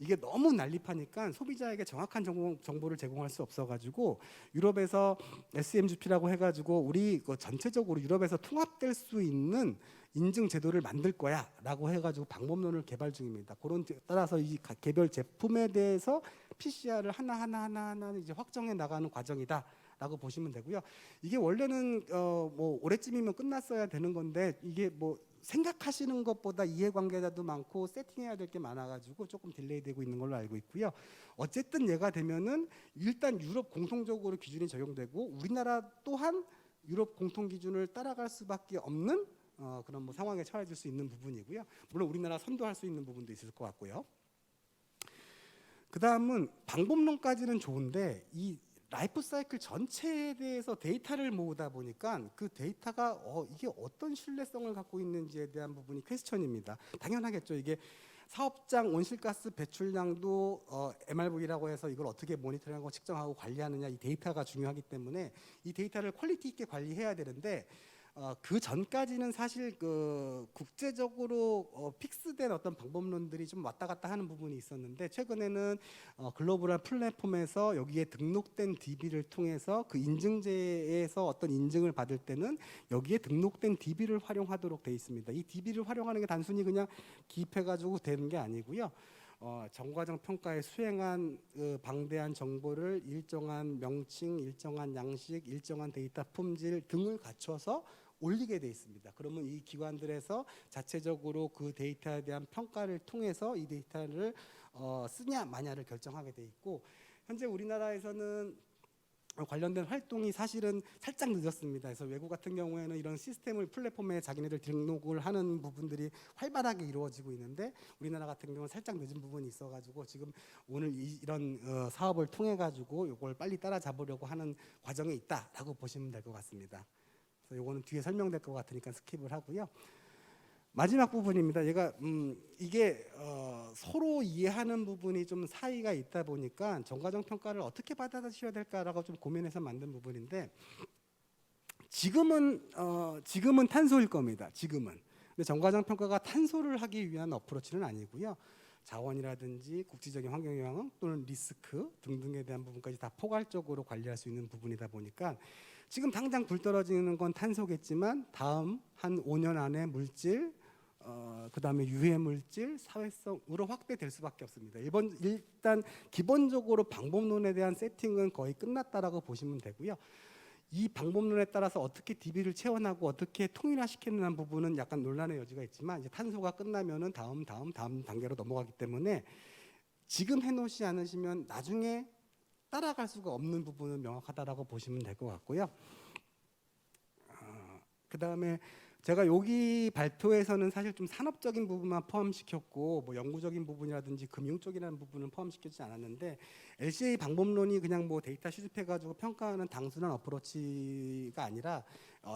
이게 너무 난립하니까 소비자에게 정확한 정보를 제공할 수 없어가지고 유럽에서 SMGP라고 해가지고 우리 전체적으로 유럽에서 통합될 수 있는 인증 제도를 만들 거야라고 해가지고 방법론을 개발 중입니다. 그런 따라서 이 개별 제품에 대해서 PCR을 하나 이제 확정해 나가는 과정이다. 라고 보시면 되고요. 이게 원래는 뭐 올해쯤이면 끝났어야 되는 건데 이게 뭐 생각하시는 것보다 이해관계자도 많고 세팅해야 될 게 많아가지고 조금 딜레이되고 있는 걸로 알고 있고요. 어쨌든 얘가 되면은 일단 유럽 공통적으로 기준이 적용되고 우리나라 또한 유럽 공통 기준을 따라갈 수밖에 없는 그런 뭐 상황에 처해질 수 있는 부분이고요. 물론 우리나라 선도할 수 있는 부분도 있을 것 같고요. 그 다음은 방법론까지는 좋은데 이 라이프 사이클 전체에 대해서 데이터를 모으다 보니까 그 데이터가 이게 어떤 신뢰성을 갖고 있는지에 대한 부분이 퀘스천입니다. 당연하겠죠. 이게 사업장 온실가스 배출량도 MRV라고 해서 이걸 어떻게 모니터링하고 측정하고 관리하느냐 이 데이터가 중요하기 때문에 이 데이터를 퀄리티 있게 관리해야 되는데 그 전까지는 사실 그 국제적으로 픽스된 어떤 방법론들이 좀 왔다 갔다 하는 부분이 있었는데 최근에는 글로벌한 플랫폼에서 여기에 등록된 DB를 통해서 그 인증제에서 어떤 인증을 받을 때는 여기에 등록된 DB를 활용하도록 돼 있습니다. 이 DB를 활용하는 게 단순히 그냥 기입해가지고 되는 게 아니고요. 정과정 평가에 수행한 방대한 정보를 일정한 명칭, 일정한 양식, 일정한 데이터 품질 등을 갖춰서 올리게 돼 있습니다. 그러면 이 기관들에서 자체적으로 그 데이터에 대한 평가를 통해서 이 데이터를 쓰냐 마냐를 결정하게 돼 있고, 현재 우리나라에서는 관련된 활동이 사실은 살짝 늦었습니다. 그래서 외국 같은 경우에는 이런 시스템을 플랫폼에 자기네들 등록을 하는 부분들이 활발하게 이루어지고 있는데, 우리나라 같은 경우는 살짝 늦은 부분이 있어가지고 지금 오늘 이런 사업을 통해 가지고 이걸 빨리 따라잡으려고 하는 과정에 있다라고 보시면 될 것 같습니다. 그래서 이거는 뒤에 설명될 것 같으니까 스킵을 하고요. 마지막 부분입니다. 얘가 이게 서로 이해하는 부분이 좀 차이가 있다 보니까 정과정 평가를 어떻게 받아들여야 될까라고 좀 고민해서 만든 부분인데, 지금은 탄소일 겁니다. 지금은. 근데 정과정 평가가 탄소를 하기 위한 어프로치는 아니고요. 자원이라든지 국지적인 환경 영향 또는 리스크 등등에 대한 부분까지 다 포괄적으로 관리할 수 있는 부분이다 보니까, 지금 당장 불 떨어지는 건 탄소겠지만 다음 한 5년 안에 물질, 그다음에 유해 물질, 사회성으로 확대될 수밖에 없습니다. 일단 기본적으로 방법론에 대한 세팅은 거의 끝났다라고 보시면 되고요. 이 방법론에 따라서 어떻게 DB를 채워나고 어떻게 통일화시키는 부분은 약간 논란의 여지가 있지만, 이제 탄소가 끝나면은 다음 단계로 넘어가기 때문에 지금 해놓지 않으시면 나중에 따라갈 수가 없는 부분은 명확하다라고 보시면 될 것 같고요. 그다음에 제가 여기 발표에서는 사실 좀 산업적인 부분만 포함시켰고, 뭐 연구적인 부분이라든지 금융 쪽이라는 부분은 포함시키지 않았는데, LCA 방법론이 그냥 뭐 데이터 수집해가지고 평가하는 단순한 어프로치가 아니라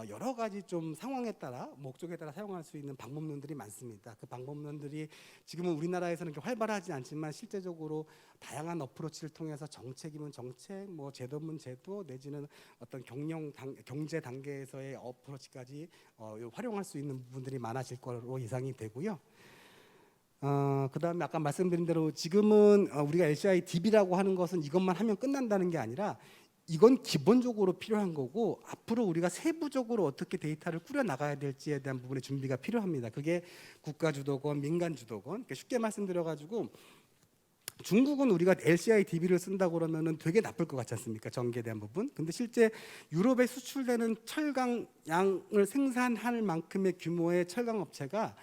여러 가지 좀 상황에 따라 목적에 따라 사용할 수 있는 방법론들이 많습니다. 그 방법론들이 지금은 우리나라에서는 이렇게 활발하지 않지만 실제적으로 다양한 어프로치를 통해서 정책이면 정책, 뭐 제도면 제도, 내지는 어떤 경제 단계에서의 어프로치까지 활용할 수 있는 부분들이 많아질 거로 예상이 되고요. 그다음에 아까 말씀드린 대로 지금은 우리가 LCI DB라고 하는 것은 이것만 하면 끝난다는 게 아니라, 이건 기본적으로 필요한 거고, 앞으로 우리가 세부적으로 어떻게 데이터를 꾸려 나가야 될지에 대한 부분의 준비가 필요합니다. 그게 국가 주도건, 민간 주도건. 쉽게 말씀드려가지고, 중국은 우리가 LCI DB를 쓴다고 그러면은 되게 나쁠 것 같지 않습니까? 전기에 대한 부분. 근데 실제 유럽에 수출되는 철강 양을 생산할 만큼의 규모의 철강 업체가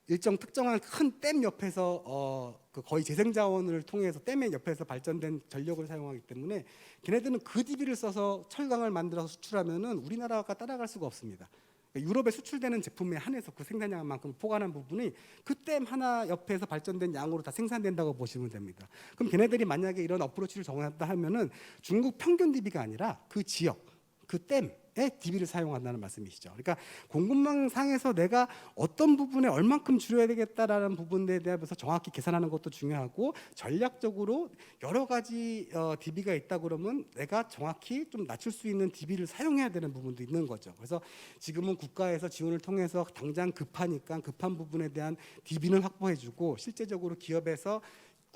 일정 특정한 큰 댐 옆에서 그 거의 재생 자원을 통해서 댐의 옆에서 발전된 전력을 사용하기 때문에, 걔네들은 그 DB를 써서 철강을 만들어서 수출하면은 우리나라가 따라갈 수가 없습니다. 유럽에 수출되는 제품에 한해서 그 생산량만큼 포괄한 부분이 그 댐 하나 옆에서 발전된 양으로 다 생산된다고 보시면 됩니다. 그럼 걔네들이 만약에 이런 어프로치를 정한다 하면은 중국 평균 DB가 아니라 그 지역, 그 댐의 DB를 사용한다는 말씀이시죠. 그러니까 공급망 상에서 내가 어떤 부분에 얼만큼 줄여야 되겠다라는 부분에 대해서 정확히 계산하는 것도 중요하고, 전략적으로 여러 가지 DB가 있다 그러면 내가 정확히 좀 낮출 수 있는 DB를 사용해야 되는 부분도 있는 거죠. 그래서 지금은 국가에서 지원을 통해서 당장 급하니까 급한 부분에 대한 DB는 확보해주고, 실제적으로 기업에서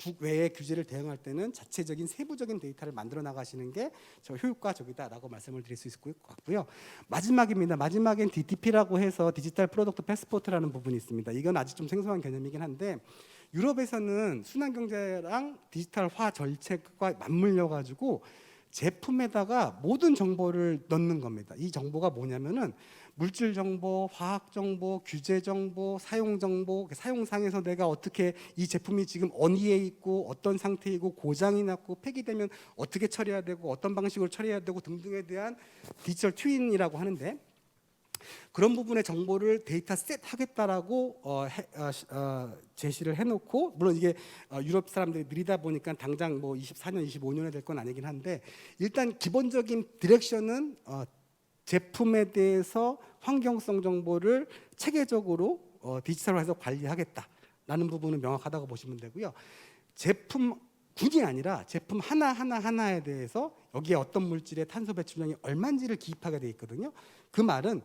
국외의 규제를 대응할 때는 자체적인 세부적인 데이터를 만들어 나가시는 게 저 효과적이다라고 말씀을 드릴 수 있을 것 같고요. 마지막입니다. 마지막엔 DTP라고 해서 디지털 프로덕트 패스포트라는 부분이 있습니다. 이건 아직 좀 생소한 개념이긴 한데, 유럽에서는 순환 경제랑 디지털화 정책과 맞물려 가지고 제품에다가 모든 정보를 넣는 겁니다. 이 정보가 뭐냐면은 물질 정보, 화학 정보, 규제 정보, 사용 정보, 사용상에서 내가 어떻게 이 제품이 지금 어디에 있고 어떤 상태이고 고장이 났고 폐기되면 어떻게 처리해야 되고 어떤 방식으로 처리해야 되고 등등에 대한 디지털 트윈이라고 하는데, 그런 부분의 정보를 데이터 셋 하겠다라고 제시를 해놓고, 물론 이게 유럽 사람들이 느리다 보니까 당장 뭐 24년, 25년에 될 건 아니긴 한데, 일단 기본적인 디렉션은 제품에 대해서 환경성 정보를 체계적으로 디지털화해서 관리하겠다라는 부분은 명확하다고 보시면 되고요. 제품군이 아니라 제품 하나에 대해서 여기에 어떤 물질의 탄소 배출량이 얼마인지를 기입하게 돼 있거든요. 그 말은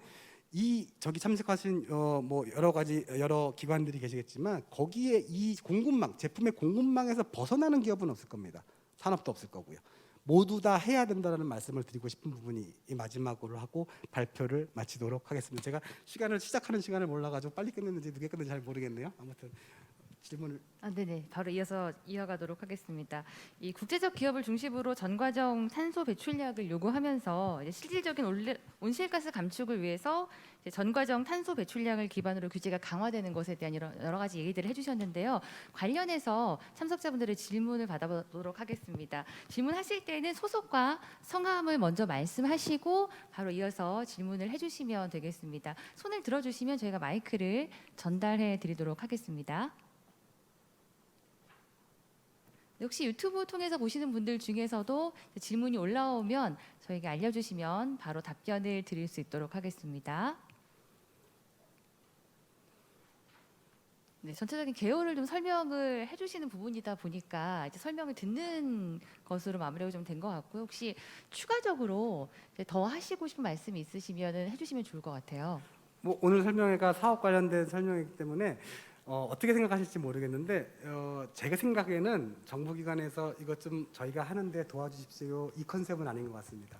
저기 참석하신 뭐 여러 기관들이 계시겠지만, 거기에 이 공급망, 제품의 공급망에서 벗어나는 기업은 없을 겁니다. 산업도 없을 거고요. 모두 다 해야 된다는 말씀을 드리고 싶은 부분이 이 마지막으로 하고 발표를 마치도록 하겠습니다. 제가 시작하는 시간을 몰라가지고 빨리 끝냈는지 늦게 끝냈는지 잘 모르겠네요. 아무튼 질문을 네네. 바로 이어가도록 하겠습니다. 이 국제적 기업을 중심으로 전과정 탄소 배출량을 요구하면서 이제 실질적인 온실가스 감축을 위해서 이제 전과정 탄소 배출량을 기반으로 규제가 강화되는 것에 대한 여러 가지 얘기들을 해주셨는데요. 관련해서 참석자분들의 질문을 받아보도록 하겠습니다. 질문하실 때는 소속과 성함을 먼저 말씀하시고 바로 이어서 질문을 해주시면 되겠습니다. 손을 들어주시면 저희가 마이크를 전달해 드리도록 하겠습니다. 혹시 유튜브 통해서 보시는 분들 중에서도 질문이 올라오면 저에게 알려주시면 바로 답변을 드릴 수 있도록 하겠습니다. 네, 전체적인 개요를 좀 설명을 해주시는 부분이다 보니까 이제 설명을 듣는 것으로 마무리가 좀 된 것 같고요. 혹시 추가적으로 이제 더 하시고 싶은 말씀이 있으시면 해주시면 좋을 것 같아요. 뭐 오늘 설명회가 사업 관련된 설명이기 때문에 어떻게 생각하실지 모르겠는데 제가 생각에는 정부기관에서 이것 좀 저희가 하는데 도와주십시오 이 컨셉은 아닌 것 같습니다.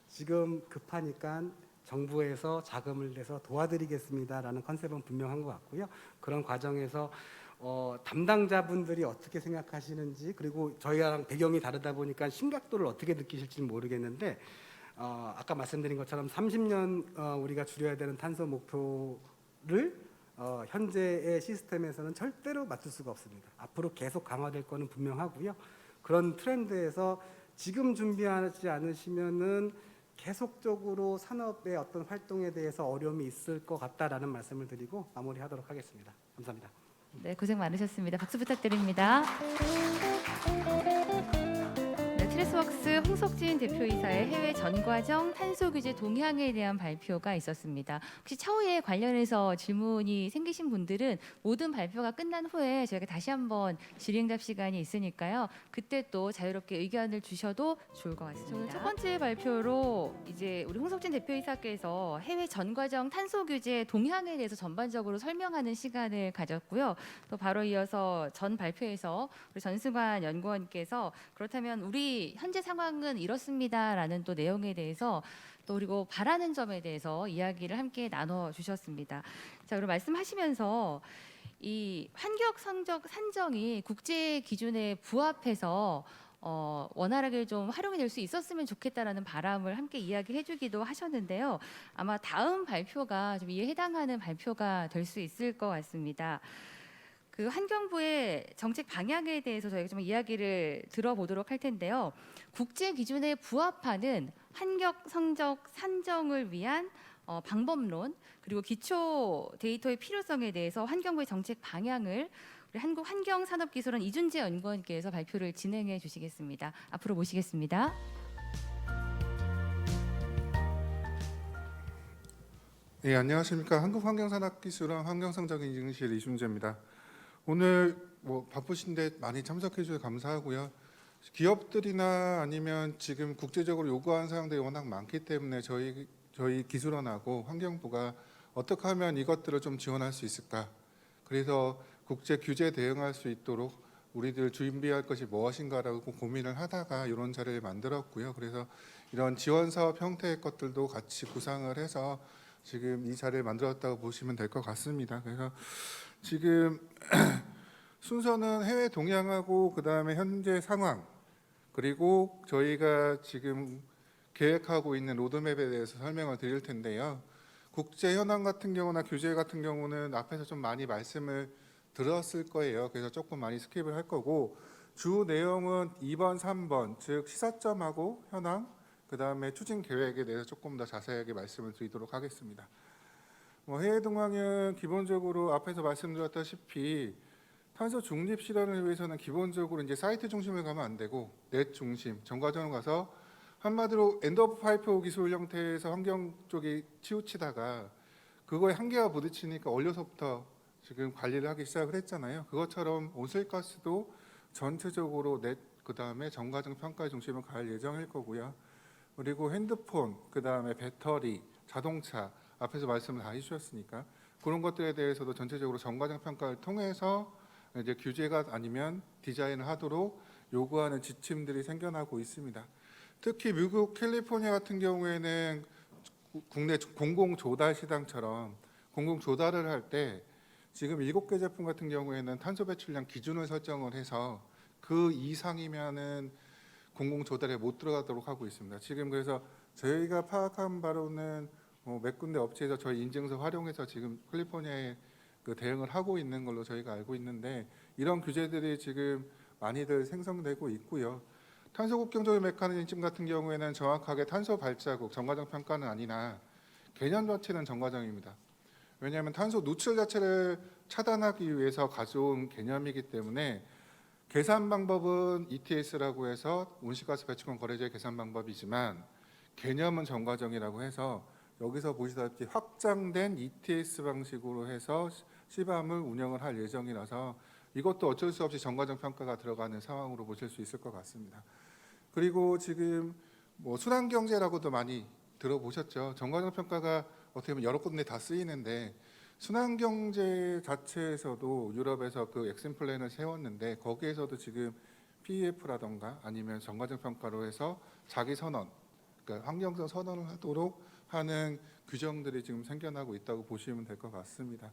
지금 급하니까 정부에서 자금을 내서 도와드리겠습니다라는 컨셉은 분명한 것 같고요. 그런 과정에서 담당자분들이 어떻게 생각하시는지 그리고 저희랑 배경이 다르다 보니까 심각도를 어떻게 느끼실지는 모르겠는데 아까 말씀드린 것처럼 30년 우리가 줄여야 되는 탄소 목표를 현재의 시스템에서는 절대로 맞출 수가 없습니다. 앞으로 계속 강화될 거는 분명하고요. 그런 트렌드에서 지금 준비하지 않으시면은 계속적으로 산업의 어떤 활동에 대해서 어려움이 있을 것 같다라는 말씀을 드리고 마무리하도록 하겠습니다. 감사합니다. 네, 고생 많으셨습니다. 박수 부탁드립니다. 네, 트레스웍스 홍석진 대표이사의 해외 전과정 탄소 규제 동향에 대한 발표가 있었습니다. 혹시 차후에 관련해서 질문이 생기신 분들은 모든 발표가 끝난 후에 저희가 다시 한번 질의응답 시간이 있으니까요. 그때 또 자유롭게 의견을 주셔도 좋을 것 같습니다. 저는 첫 번째 발표로 이제 우리 홍석진 대표이사께서 해외 전과정 탄소 규제 동향에 대해서 전반적으로 설명하는 시간을 가졌고요. 또 바로 이어서 전 발표에서 우리 전승환 연구원께서 그렇다면 우리 현재 상황은 이렇습니다라는 또 내용에 대해서 또 그리고 바라는 점에 대해서 이야기를 함께 나눠 주셨습니다. 자, 그리고 말씀하시면서 이 환경 성적 산정이 국제 기준에 부합해서 원활하게 좀 활용이 될 수 있었으면 좋겠다라는 바람을 함께 이야기해 주기도 하셨는데요. 아마 다음 발표가 좀 이에 해당하는 발표가 될 수 있을 것 같습니다. 그 환경부의 정책 방향에 대해서 저희가 좀 이야기를 들어보도록 할 텐데요. 국제 기준에 부합하는 환경 성적 산정을 위한 방법론 그리고 기초 데이터의 필요성에 대해서 환경부의 정책 방향을 우리 한국환경산업기술원 이준재 연구원께서 발표를 진행해 주시겠습니다. 앞으로 모시겠습니다. 네, 안녕하십니까. 한국환경산업기술원 환경성적인증실 이준재입니다. 오늘 뭐 바쁘신데 많이 참석해 주셔서 감사하고요. 기업들이나 아니면 지금 국제적으로 요구하는 사항들이 워낙 많기 때문에 저희 기술원하고 환경부가 어떻게 하면 이것들을 좀 지원할 수 있을까? 그래서 국제 규제 대응할 수 있도록 우리들 준비할 것이 무엇인가라고 고민을 하다가 이런 자리를 만들었고요. 그래서 이런 지원 사업 형태의 것들도 같이 구상을 해서 지금 이 자리를 만들었다고 보시면 될 것 같습니다. 그래서 지금 순서는 해외 동향하고 그다음에 현재 상황 그리고 저희가 지금 계획하고 있는 로드맵에 대해서 설명을 드릴 텐데요. 국제 현황 같은 경우나 규제 같은 경우는 앞에서 좀 많이 말씀을 들었을 거예요. 그래서 조금 많이 스킵을 할 거고 주 내용은 2번, 3번 즉 시사점하고 현황 그다음에 추진 계획에 대해서 조금 더 자세하게 말씀을 드리도록 하겠습니다. 해외 동향은 기본적으로 앞에서 말씀드렸다시피 탄소 중립 실현을 위해서는 기본적으로 이제 사이트 중심을 가면 안 되고 넷 중심, 전과정을 가서 한마디로 엔드 오브 파이프 기술 형태에서 환경 쪽이 치우치다가 그거에 한계가 부딪히니까 원료서부터 지금 관리를 하기 시작을 했잖아요. 그것처럼 온실가스도 전체적으로 넷 그다음에 전과정 평가 중심을 갈 예정일 거고요. 그리고 핸드폰, 그다음에 배터리, 자동차 앞에서 말씀을 다 해주셨으니까 그런 것들에 대해서도 전체적으로 전과정 평가를 통해서 이제 규제가 아니면 디자인을 하도록 요구하는 지침들이 생겨나고 있습니다. 특히 미국 캘리포니아 같은 경우에는 국내 공공 조달 시장처럼 공공 조달을 할 때 지금 7개 제품 같은 경우에는 탄소 배출량 기준을 설정을 해서 그 이상이면은 공공 조달에 못 들어가도록 하고 있습니다. 지금 그래서 저희가 파악한 바로는 몇 군데 업체에서 저희 인증서 활용해서 지금 캘리포니아에 그 대응을 하고 있는 걸로 저희가 알고 있는데, 이런 규제들이 지금 많이들 생성되고 있고요. 탄소 국경적인 메커니즘 같은 경우에는 정확하게 탄소 발자국 정과정 평가는 아니나 개념 자체는 정과정입니다. 왜냐하면 탄소 누출 자체를 차단하기 위해서 가져온 개념이기 때문에 계산 방법은 ETS라고 해서 온실가스 배출권 거래제의 계산 방법이지만 개념은 정과정이라고 해서 여기서 보시다시피 확장된 ETS 방식으로 해서 시밤을 운영을 할 예정이라서 이것도 어쩔 수 없이 정과정 평가가 들어가는 상황으로 보실 수 있을 것 같습니다. 그리고 지금 순환경제라고도 많이 들어보셨죠. 정과정 평가가 어떻게 보면 여러 군데 다 쓰이는데, 순환경제 자체에서도 유럽에서 그 액션 플랜을 세웠는데 거기에서도 지금 PEF라던가 아니면 정과정 평가로 해서 자기 선언, 그러니까 환경성 선언을 하도록 하는 규정들이 지금 생겨나고 있다고 보시면 될 것 같습니다.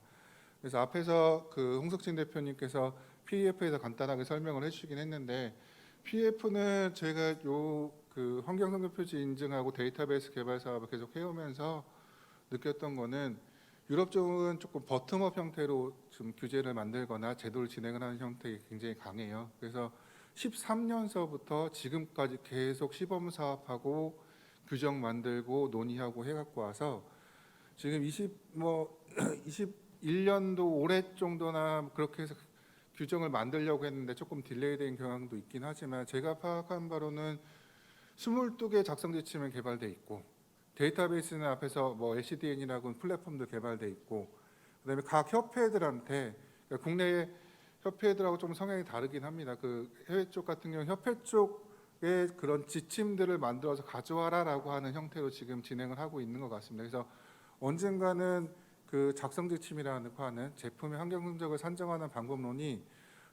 그래서 앞에서 그 홍석진 대표님께서 PEF에서 간단하게 설명을 해주시긴 했는데, PEF는 저희가 그 환경성격 표지 인증하고 데이터베이스 개발 사업을 계속 해오면서 느꼈던 거는 유럽 쪽은 조금 버텀업 형태로 좀 규제를 만들거나 제도를 진행을 하는 형태가 굉장히 강해요. 그래서 13년서부터 지금까지 계속 시범 사업하고 규정 만들고 논의하고 해갖고 와서 지금 21년도 올해 정도나 그렇게 해서 규정을 만들려고 했는데 조금 딜레이된 경향도 있긴 하지만, 제가 파악한 바로는 22개 작성 지침이 개발돼 있고, 데이터베이스는 앞에서 LCDN이라고 플랫폼도 개발돼 있고, 그다음에 각 협회들한테, 그러니까 국내 협회들하고 좀 성향이 다르긴 합니다. 그 해외 쪽 같은 경우 협회 쪽에 그런 지침들을 만들어서 가져와라라고 하는 형태로 지금 진행을 하고 있는 것 같습니다. 그래서 언젠가는 그 작성 지침이라고 하는 제품의 환경 성적을 산정하는 방법론이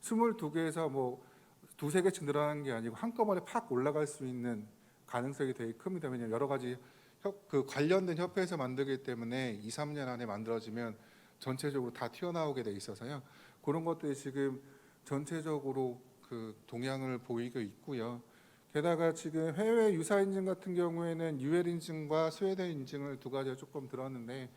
22개에서 두세 개씩 늘어나는 게 아니고 한꺼번에 팍 올라갈 수 있는 가능성이 되게 큽니다. 왜냐하면 여러 가지 그 관련된 협회에서 만들기 때문에 2, 3년 안에 만들어지면 전체적으로 다 튀어나오게 돼 있어서요. 그런 것들이 지금 전체적으로 그 동향을 보이고 있고요. 게다가 지금 해외 유사 인증 같은 경우에는 UL 인증과 스웨덴 인증을 두 가지가 조금 들었는데,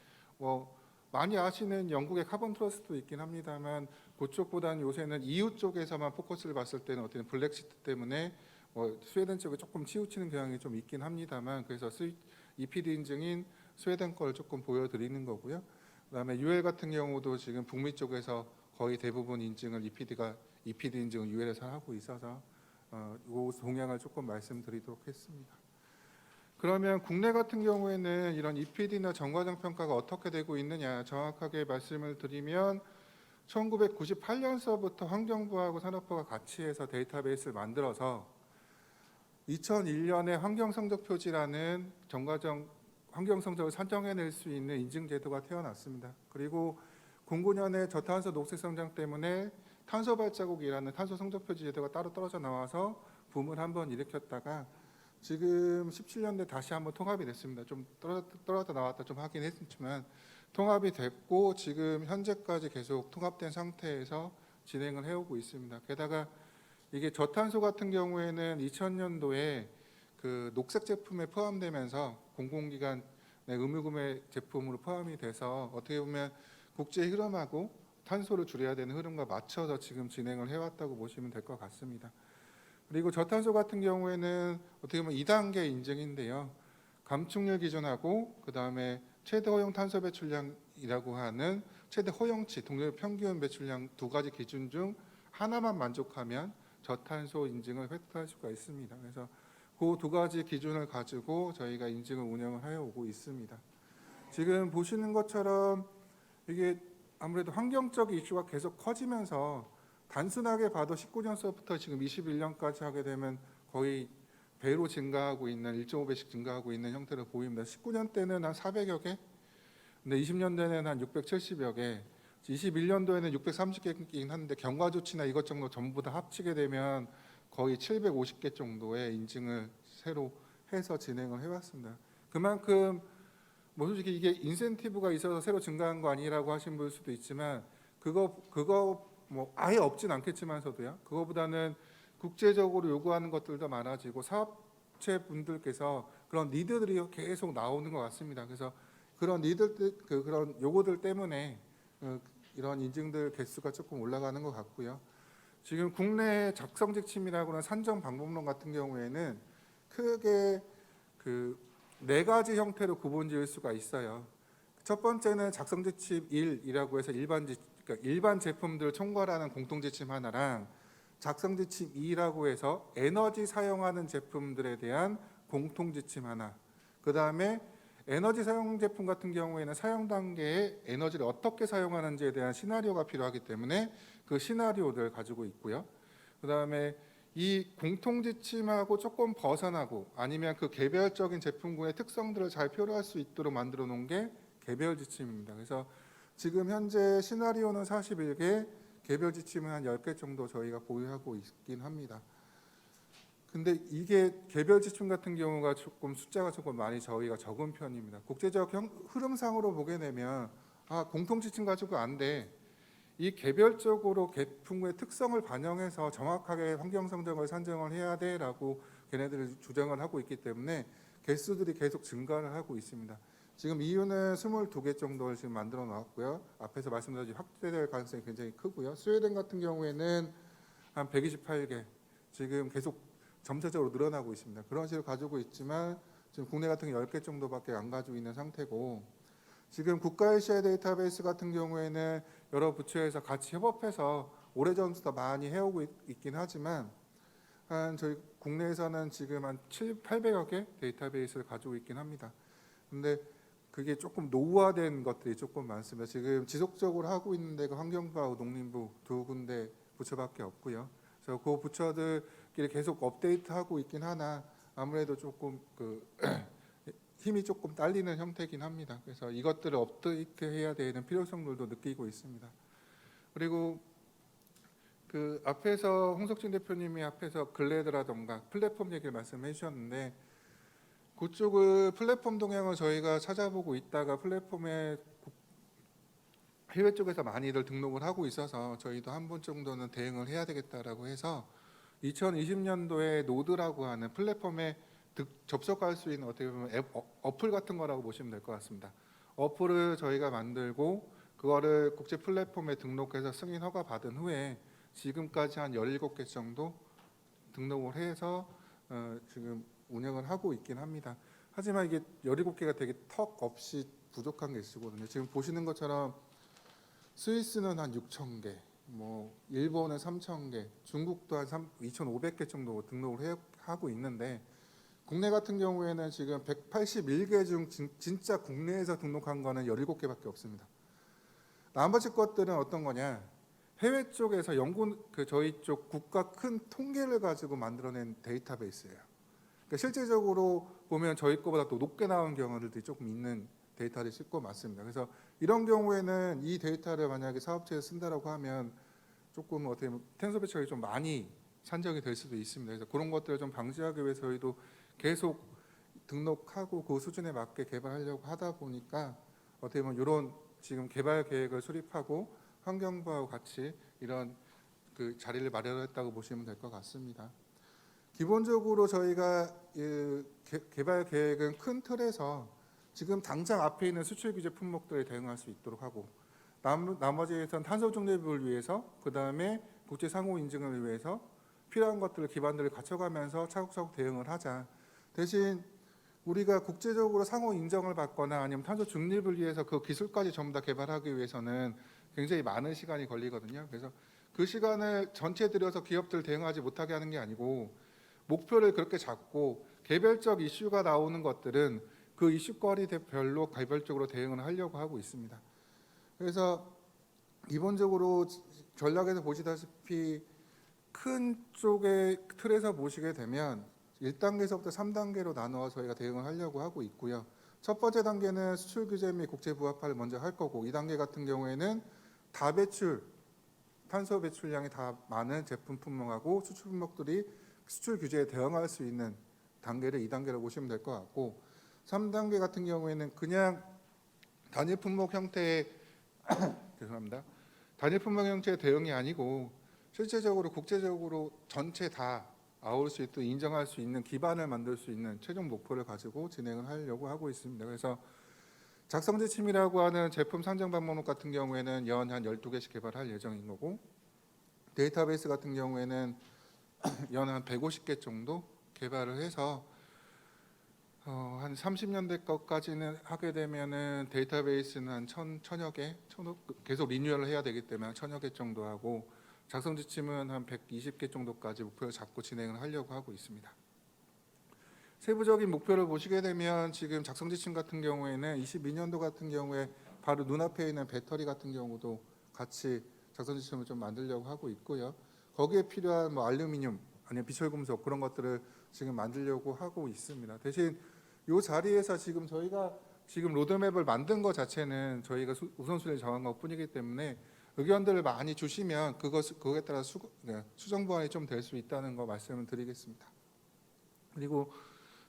많이 아시는 영국의 카본 트러스트도 있긴 합니다만 그쪽보다는 요새는 EU 쪽에서만 포커스를 봤을 때는 어떤 블랙시트 때문에 스웨덴 쪽에 조금 치우치는 경향이 좀 있긴 합니다만, 그래서 EPD 인증인 스웨덴 걸 조금 보여드리는 거고요. 그다음에 UL 같은 경우도 지금 북미 쪽에서 거의 대부분 인증을 EPD 인증을 UL에서 하고 있어서 이 동향을 조금 말씀드리도록 했습니다. 그러면 국내 같은 경우에는 이런 EPD나 정과정 평가가 어떻게 되고 있느냐 정확하게 말씀을 드리면, 1998년서부터 환경부하고 산업부가 같이 해서 데이터베이스를 만들어서 2001년에 환경성적 표지라는 정과정 환경성적을 산정해낼 수 있는 인증제도가 태어났습니다. 그리고 09년에 저탄소 녹색성장 때문에 탄소 발자국이라는 탄소 성적 표지 제도가 따로 떨어져 나와서 붐을 한번 일으켰다가 지금 17년대 다시 한번 통합이 됐습니다. 좀 떨어졌다 나왔다 좀 하긴 했지만 통합이 됐고 지금 현재까지 계속 통합된 상태에서 진행을 해오고 있습니다. 게다가 이게 저탄소 같은 경우에는 2000년도에 그 녹색 제품에 포함되면서 공공기관의 의무구매 제품으로 포함이 돼서 어떻게 보면 국제 흐름하고 탄소를 줄여야 되는 흐름과 맞춰서 지금 진행을 해왔다고 보시면 될 것 같습니다. 그리고 저탄소 같은 경우에는 어떻게 보면 2단계 인증인데요. 감축률 기준하고 그 다음에 최대 허용 탄소 배출량이라고 하는 최대 허용치 동력 평균 배출량 두 가지 기준 중 하나만 만족하면 저탄소 인증을 획득할 수가 있습니다. 그래서 그 두 가지 기준을 가지고 저희가 인증을 운영을 해오고 있습니다. 지금 보시는 것처럼 이게 아무래도 환경적 이슈가 계속 커지면서 단순하게 봐도 19년서부터 지금 21년까지 하게 되면 거의 배로 증가하고 있는 1.5배씩 증가하고 있는 형태로 보입니다. 19년 때는 한 400여 개, 근데 20년대는 한 670여 개, 21년도에는 630개긴 한데 경과 조치나 이것저것 전부 다 합치게 되면 거의 750개 정도의 인증을 새로 해서 진행을 해왔습니다. 그만큼 솔직히 이게 인센티브가 있어서 새로 증가한 거 아니라고 하신 분 수도 있지만 그거 뭐 아예 없진 않겠지만서도요. 그거보다는 국제적으로 요구하는 것들도 많아지고 사업체 분들께서 그런 니드들이 계속 나오는 것 같습니다. 그래서 그런 니드 그런 요구들 때문에 이런 인증들 개수가 조금 올라가는 것 같고요. 지금 국내 작성 지침이라고는 산정 방법론 같은 경우에는 크게 그 네 가지 형태로 구분지을 수가 있어요. 첫 번째는 작성 지침 1이라고 해서 그러니까 일반 제품들을 총괄하는 공통 지침 하나랑 작성 지침 2라고 해서 에너지 사용하는 제품들에 대한 공통 지침 하나. 그다음에 에너지 사용 제품 같은 경우에는 사용 단계에 에너지를 어떻게 사용하는지에 대한 시나리오가 필요하기 때문에 그 시나리오들 가지고 있고요. 그다음에 이 공통 지침하고 조금 벗어나고 아니면 그 개별적인 제품군의 특성들을 잘 표현할 수 있도록 만들어 놓은 게 개별 지침입니다. 그래서 지금 현재 시나리오는 41개, 개별 지침은 한 10개 정도 저희가 보유하고 있긴 합니다. 근데 이게 개별 지침 같은 경우가 조금 숫자가 조금 많이 저희가 적은 편입니다. 국제적 흐름상으로 보게 되면 공통 지침 가지고 안 돼. 이 개별적으로 제품의 특성을 반영해서 정확하게 환경 성적을 산정을 해야 돼라고 걔네들이 주장을 하고 있기 때문에 개수들이 계속 증가를 하고 있습니다. 지금 EU는 22개 정도를 지금 만들어 놨고요. 앞에서 말씀드렸듯이 확대될 가능성이 굉장히 크고요. 스웨덴 같은 경우에는 한 128개 지금 계속 점차적으로 늘어나고 있습니다. 그런 식으로 가지고 있지만 지금 국내 같은 경우 10개 정도밖에 안 가지고 있는 상태고 지금 국가 ACI 데이터베이스 같은 경우에는 여러 부처에서 같이 협업해서 오래전부터 많이 해오고 있긴 하지만 한 저희 국내에서는 지금 한 800여 개 데이터베이스를 가지고 있긴 합니다. 근데 그게 조금 노후화된 것들이 조금 많습니다. 지금 지속적으로 하고 있는 데가 환경부하고 농림부 두 군데 부처밖에 없고요. 그래서 그 부처들끼리 계속 업데이트하고 있긴 하나 아무래도 조금 힘이 조금 딸리는 형태긴 합니다. 그래서 이것들을 업데이트해야 되는 필요성들도 느끼고 있습니다. 그리고 그 앞에서 홍석진 대표님이 앞에서 글래드라던가 플랫폼 얘기를 말씀해 주셨는데 그쪽을 플랫폼 동향을 저희가 찾아보고 있다가 플랫폼에 해외 쪽에서 많이들 등록을 하고 있어서 저희도 한 번 정도는 대응을 해야 되겠다라고 해서 2020년도에 노드라고 하는 플랫폼에 접속할 수 있는 어떻게 보면 어플 같은 거라고 보시면 될 것 같습니다. 어플을 저희가 만들고 그거를 국제 플랫폼에 등록해서 승인 허가 받은 후에 지금까지 한 17개 정도 등록을 해서 지금 운영을 하고 있긴 합니다. 하지만 이게 17개가 되게 턱 없이 부족한 게 있거든요. 지금 보시는 것처럼 스위스는 한 6,000개, 뭐 일본은 3,000개, 중국도 한 2,500개 정도 등록을 하고 있는데 국내 같은 경우에는 지금 181개 중 진짜 국내에서 등록한 거는 17개밖에 없습니다. 나머지 것들은 어떤 거냐? 해외 쪽에서 저희 쪽 국가 큰 통계를 가지고 만들어낸 데이터베이스예요. 그러니까 실제적으로 보면 저희 거보다 또 높게 나온 경우들이 조금 있는 데이터를 싣고 맞습니다. 그래서 이런 경우에는 이 데이터를 만약에 사업체에 쓴다라고 하면 조금 어떻게 보면 탄소 배출이 좀 많이 산정이 될 수도 있습니다. 그래서 그런 것들을 좀 방지하기 위해서 저희도 계속 등록하고 그 수준에 맞게 개발하려고 하다 보니까 어떻게 보면 이런 지금 개발 계획을 수립하고 환경부하고 같이 이런 그 자리를 마련했다고 보시면 될 것 같습니다. 기본적으로 저희가 개발 계획은 큰 틀에서 지금 당장 앞에 있는 수출 규제 품목들에 대응할 수 있도록 하고 나머지에선 탄소 중립을 위해서 그다음에 국제 상호 인증을 위해서 필요한 것들을 기반들을 갖춰가면서 차곡차곡 대응을 하자. 대신 우리가 국제적으로 상호 인정을 받거나 아니면 탄소 중립을 위해서 그 기술까지 전부 다 개발하기 위해서는 굉장히 많은 시간이 걸리거든요. 그래서 그 시간을 전체 들여서 기업들 대응하지 못하게 하는 게 아니고 목표를 그렇게 잡고 개별적 이슈가 나오는 것들은 그 이슈거리별로 개별적으로 대응을 하려고 하고 있습니다. 그래서 기본적으로 전략에서 보시다시피 큰 쪽의 틀에서 보시게 되면 1단계에서부터 3단계로 나누어 저희가 대응을 하려고 하고 있고요. 첫 번째 단계는 수출 규제 및 국제 부합화를 먼저 할 거고 2단계 같은 경우에는 탄소 배출량이 다 많은 제품 품목하고 수출 품목들이 수출 규제에 대응할 수 있는 단계를 2단계로 보시면 될 것 같고 3단계 같은 경우에는 그냥 단일 품목 형태의 죄송합니다. 단일 품목 형태의 대응이 아니고 실제적으로 국제적으로 전체 다 아울 수 있도록 인정할 수 있는 기반을 만들 수 있는 최종 목표를 가지고 진행을 하려고 하고 있습니다. 그래서 작성 지침이라고 하는 제품 산정 방법록 같은 경우에는 연 한 12개씩 개발할 예정인 거고, 데이터베이스 같은 경우에는 연 한 150개 정도 개발을 해서 한 30년대 것까지는 하게 되면은 데이터베이스는 한 천여 개, 계속 리뉴얼을 해야 되기 때문에 한 천여 개 정도 하고, 작성 지침은 한 120개 정도까지 목표를 잡고 진행을 하려고 하고 있습니다. 세부적인 목표를 보시게 되면 지금 작성 지침 같은 경우에는 22년도 같은 경우에 바로 눈앞에 있는 배터리 같은 경우도 같이 작성 지침을 좀 만들려고 하고 있고요. 거기에 필요한 뭐 알루미늄 아니면 비철금속 그런 것들을 지금 만들려고 하고 있습니다. 대신 이 자리에서 지금 저희가 지금 로드맵을 만든 것 자체는 저희가 우선순위를 정한 것뿐이기 때문에 의견들을 많이 주시면 그거에 따라 수정 보완이 좀 될 수 있다는 거 말씀을 드리겠습니다. 그리고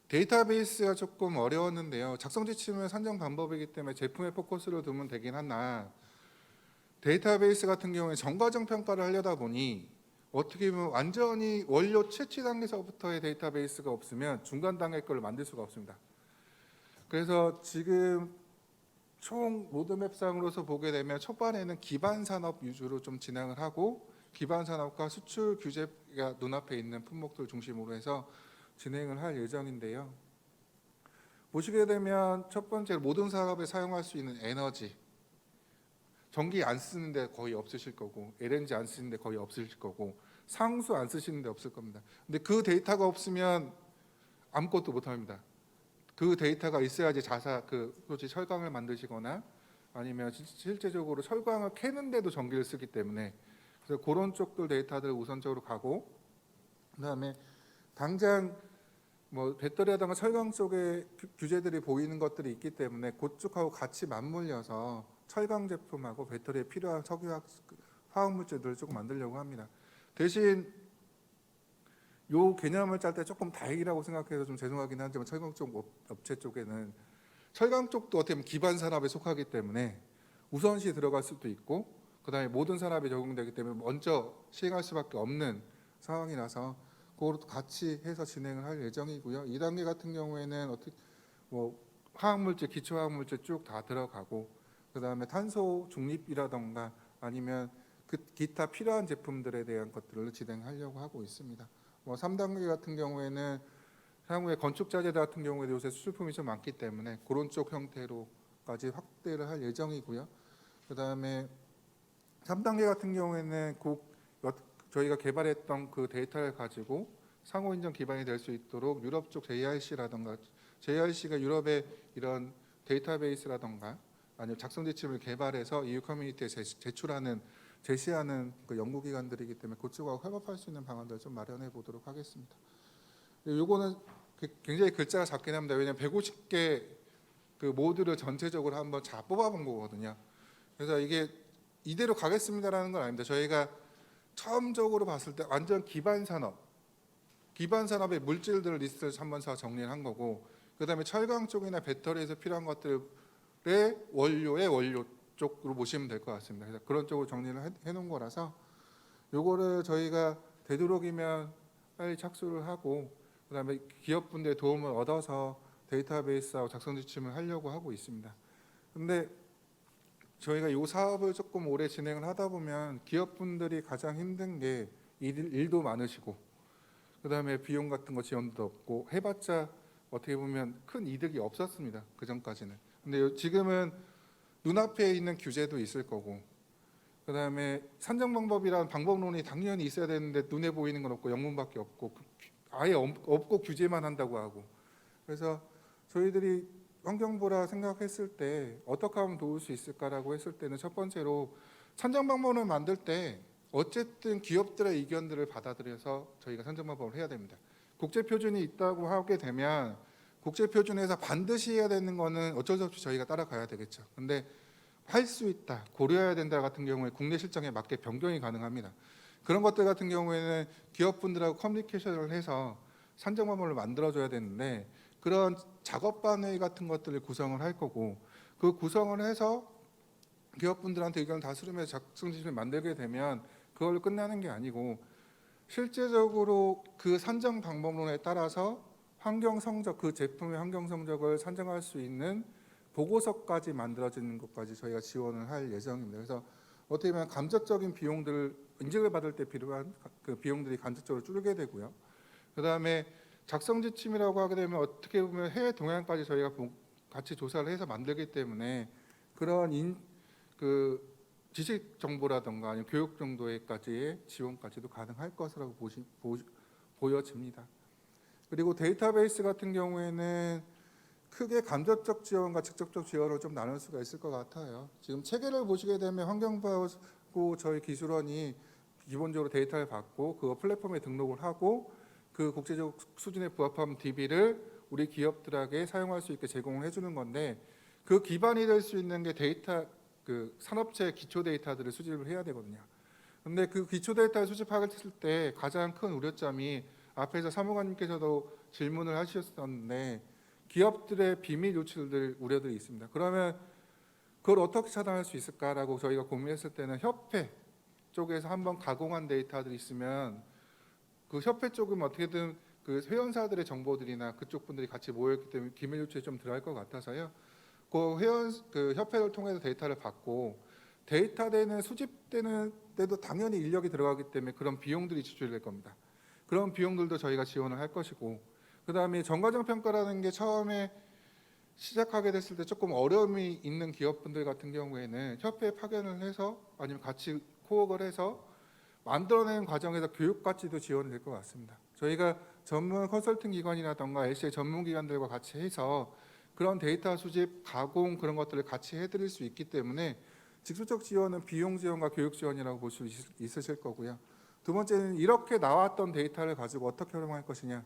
데이터베이스가 조금 어려웠는데요. 작성 지침은 산정 방법이기 때문에 제품에 포커스를 두면 되긴 하나, 데이터베이스 같은 경우에 정과정 평가를 하려다 보니 어떻게 보면 완전히 원료 채취 단계서부터의 데이터베이스가 없으면 중간 단계 거를 만들 수가 없습니다. 그래서 지금 총 로드맵상으로서 보게 되면 초반에는 기반 산업 위주로 좀 진행을 하고, 기반 산업과 수출 규제가 눈앞에 있는 품목들 중심으로 해서 진행을 할 예정인데요. 보시게 되면 첫 번째 모든 사업에 사용할 수 있는 에너지, 전기 안 쓰는데 거의 없으실 거고, LNG 안 쓰는데 거의 없으실 거고, 상수 안 쓰시는데 없을 겁니다. 근데 그 데이터가 없으면 아무것도 못 합니다. 그 데이터가 있어야지 철강을 만드시거나 아니면 실제적으로 철강을 캐는데도 전기를 쓰기 때문에, 그래서 그런 쪽들 데이터들을 우선적으로 가고, 그다음에 당장 뭐 배터리라든가 철강 쪽에 규제들이 보이는 것들이 있기 때문에 그쪽하고 같이 맞물려서 철강 제품하고 배터리에 필요한 석유화학 화학물질들을 조금 만들려고 합니다. 대신 요 개념을 짤 때 조금 다행이라고 생각해서 좀 죄송하긴 하지만, 철강 쪽 업체 쪽에는 철강 쪽도 어떻게 보면 기반 산업에 속하기 때문에 우선시 들어갈 수도 있고, 그다음에 모든 산업에 적용되기 때문에 먼저 시행할 수밖에 없는 상황이라서 그것도 같이 해서 진행을 할 예정이고요. 2단계 같은 경우에는 어떻게 뭐 화학물질, 기초화학물질 쭉 다 들어가고, 그다음에 탄소 중립이라던가 아니면 그 기타 필요한 제품들에 대한 것들을 진행하려고 하고 있습니다. 뭐 3단계 같은 경우에는 향후에 건축자재 같은 경우에도 요새 수출품이 좀 많기 때문에 그런 쪽 형태로까지 확대를 할 예정이고요. 그다음에 3단계 같은 경우에는 저희가 개발했던 그 데이터를 가지고 상호 인정 기반이 될 수 있도록 유럽 쪽 JRC라던가, JRC가 유럽의 이런 데이터베이스라던가 아니면 작성 지침을 개발해서 EU 커뮤니티에 제시하는 그 연구기관들이기 때문에 그쪽하고 협업할 수 있는 방안들을 좀 마련해 보도록 하겠습니다. 요거는 굉장히 글자가 작긴 합니다. 왜냐하면 150개 그 모듈을 전체적으로 한번 다 뽑아본 거거든요. 그래서 이게 이대로 가겠습니다라는 건 아닙니다. 저희가 처음적으로 봤을 때 완전 기반 산업의 물질들 리스트를 한번 다 정리를 한 거고, 그다음에 철강 쪽이나 배터리에서 필요한 것들의 원료 쪽으로 보시면 될 것 같습니다. 그래서 그런 쪽으로 정리를 해놓은 거라서 요거를 저희가 되도록이면 빨리 착수를 하고, 그다음에 기업분들의 도움을 얻어서 데이터베이스하고 작성 지침을 하려고 하고 있습니다. 근데 저희가 이 사업을 조금 오래 진행을 하다 보면 기업분들이 가장 힘든 게 일도 많으시고, 그다음에 비용 같은 거 지원도 없고 해봤자 어떻게 보면 큰 이득이 없었습니다. 그 전까지는. 근데 지금은 눈앞에 있는 규제도 있을 거고, 그다음에 산정 방법이란 방법론이 당연히 있어야 되는데 눈에 보이는 건 없고 영문밖에 없고 아예 없고 규제만 한다고 하고, 그래서 저희들이 환경부라 생각했을 때 어떻게 하면 도울 수 있을까라고 했을 때는 첫 번째로 산정 방법을 만들 때 어쨌든 기업들의 의견들을 받아들여서 저희가 산정 방법을 해야 됩니다. 국제 표준이 있다고 하게 되면 국제 표준에서 반드시 해야 되는 거는 어쩔 수 없이 저희가 따라가야 되겠죠. 근데 할 수 있다, 고려해야 된다 같은 경우에 국내 실정에 맞게 변경이 가능합니다. 그런 것들 같은 경우에는 기업분들하고 커뮤니케이션을 해서 산정 방법을 만들어줘야 되는데, 그런 작업반회 같은 것들을 구성을 할 거고, 그 구성을 해서 기업분들한테 의견을 다 수렴해서 작성 지침을 만들게 되면 그걸로 끝나는 게 아니고 실제적으로 그 산정 방법론에 따라서 환경 성적, 그 제품의 환경 성적을 산정할 수 있는 보고서까지 만들어지는 것까지 저희가 지원을 할 예정입니다. 그래서 어떻게 보면 간접적인 비용들을 인증을 받을 때 필요한 그 비용들이 간접적으로 줄게 되고요. 그다음에 작성 지침이라고 하게 되면 어떻게 보면 해외 동향까지 저희가 같이 조사를 해서 만들기 때문에 그런 그 지식 정보라든가 아니면 교육 정도에까지의 지원까지도 가능할 것이라고 보여집니다. 그리고 데이터베이스 같은 경우에는 크게 간접적 지원과 직접적 지원을 좀 나눌 수가 있을 것 같아요. 지금 체계를 보시게 되면 환경부하고 저희 기술원이 기본적으로 데이터를 받고 그 플랫폼에 등록을 하고 그 국제적 수준에 부합한 DB를 우리 기업들에게 사용할 수 있게 제공을 해주는 건데 그 기반이 될 수 있는 게 데이터 그 산업체 기초 데이터들을 수집을 해야 되거든요. 근데 그 기초 데이터를 수집했을 때 가장 큰 우려점이 앞에서 사무관님께서도 질문을 하셨었는데 기업들의 비밀 유출들 우려들이 있습니다. 그러면 그걸 어떻게 차단할 수 있을까라고 저희가 고민했을 때는 협회 쪽에서 한번 가공한 데이터들이 있으면 그 협회 쪽은 어떻게든 그 회원사들의 정보들이나 그쪽 분들이 같이 모였기 때문에 기밀 유출이 좀 들어갈 것 같아서요. 그 협회를 통해서 데이터를 받고 데이터는 수집되는 때도 당연히 인력이 들어가기 때문에 그런 비용들이 지출될 겁니다. 그런 비용들도 저희가 지원을 할 것이고 그다음에 정과정 평가라는 게 처음에 시작하게 됐을 때 조금 어려움이 있는 기업분들 같은 경우에는 협회에 파견을 해서 아니면 같이 코웍을 해서 만들어내는 과정에서 교육까지도 지원이 될 것 같습니다. 저희가 전문 컨설팅 기관이라든가 LC의 전문 기관들과 같이 해서 그런 데이터 수집, 가공 그런 것들을 같이 해드릴 수 있기 때문에 직접적 지원은 비용 지원과 교육 지원이라고 볼 수 있으실 거고요. 두 번째는 이렇게 나왔던 데이터를 가지고 어떻게 활용할 것이냐.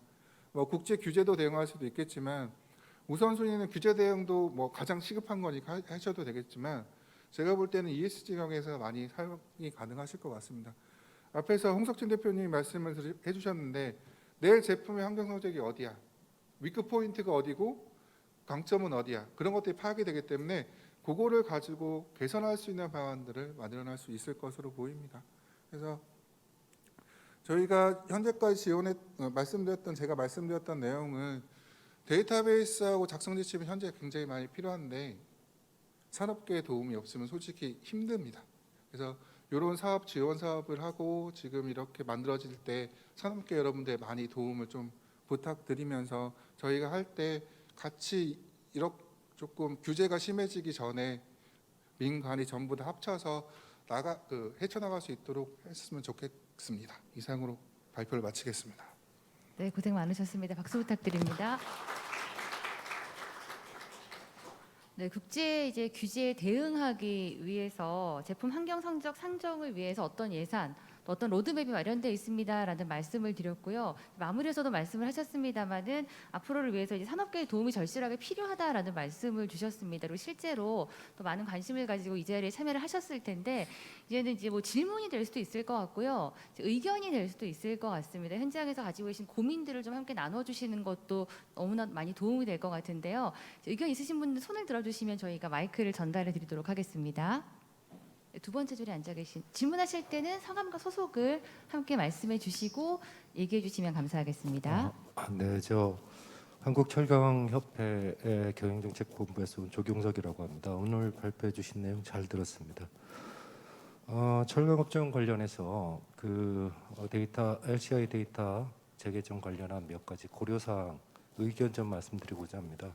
뭐 국제 규제도 대응할 수도 있겠지만 우선순위는 규제 대응도 뭐 가장 시급한 거니까 하셔도 되겠지만 제가 볼 때는 ESG경에서 많이 사용이 가능하실 것 같습니다. 앞에서 홍석진 대표님이 말씀을 해주셨는데 내 제품의 환경 성적이 어디야, 위크 포인트가 어디고 강점은 어디야, 그런 것들이 파악이 되기 때문에 그거를 가지고 개선할 수 있는 방안들을 마련할 수 있을 것으로 보입니다. 그래서 저희가 현재까지 제가 말씀드렸던 내용은 데이터베이스하고 작성 지침은 현재 굉장히 많이 필요한데 산업계의 도움이 없으면 솔직히 힘듭니다. 그래서 이런 사업 지원 사업을 하고 지금 이렇게 만들어질 때 산업계 여러분들 많이 도움을 좀 부탁드리면서 저희가 할 때 같이 이렇게 조금 규제가 심해지기 전에 민간이 전부 다 합쳐서 헤쳐나갈 수 있도록 했으면 좋겠습니다. 이상으로 발표를 마치겠습니다. 네, 고생 많으셨습니다. 박수 부탁드립니다. 네, 국제 규제에 대응하기 위해서 제품 환경 성적 산정을 위해서 어떤 예산, 또 어떤 로드맵이 마련되어 있습니다라는 말씀을 드렸고요. 마무리에서도 말씀을 하셨습니다만은 앞으로를 위해서 이제 산업계의 도움이 절실하게 필요하다라는 말씀을 주셨습니다. 그리고 실제로 또 많은 관심을 가지고 이 자리에 참여를 하셨을 텐데 이제는 이제 뭐 질문이 될 수도 있을 것 같고요, 의견이 될 수도 있을 것 같습니다. 현장에서 가지고 계신 고민들을 좀 함께 나눠주시는 것도 너무나 많이 도움이 될 것 같은데요. 의견 있으신 분들 손을 들어주시면 저희가 마이크를 전달해 드리도록 하겠습니다. 두 번째 줄에 앉아 계신 질문하실 때는 성함과 소속을 함께 말씀해 주시고 얘기해 주시면 감사하겠습니다. 네, 저 한국철강협회의 경영정책본부에서 온 조경석이라고 합니다. 오늘 발표해 주신 내용 잘 들었습니다. 철강업종 관련해서 LCI 데이터 재개정 관련한 몇 가지 고려사항 의견 좀 말씀드리고자 합니다.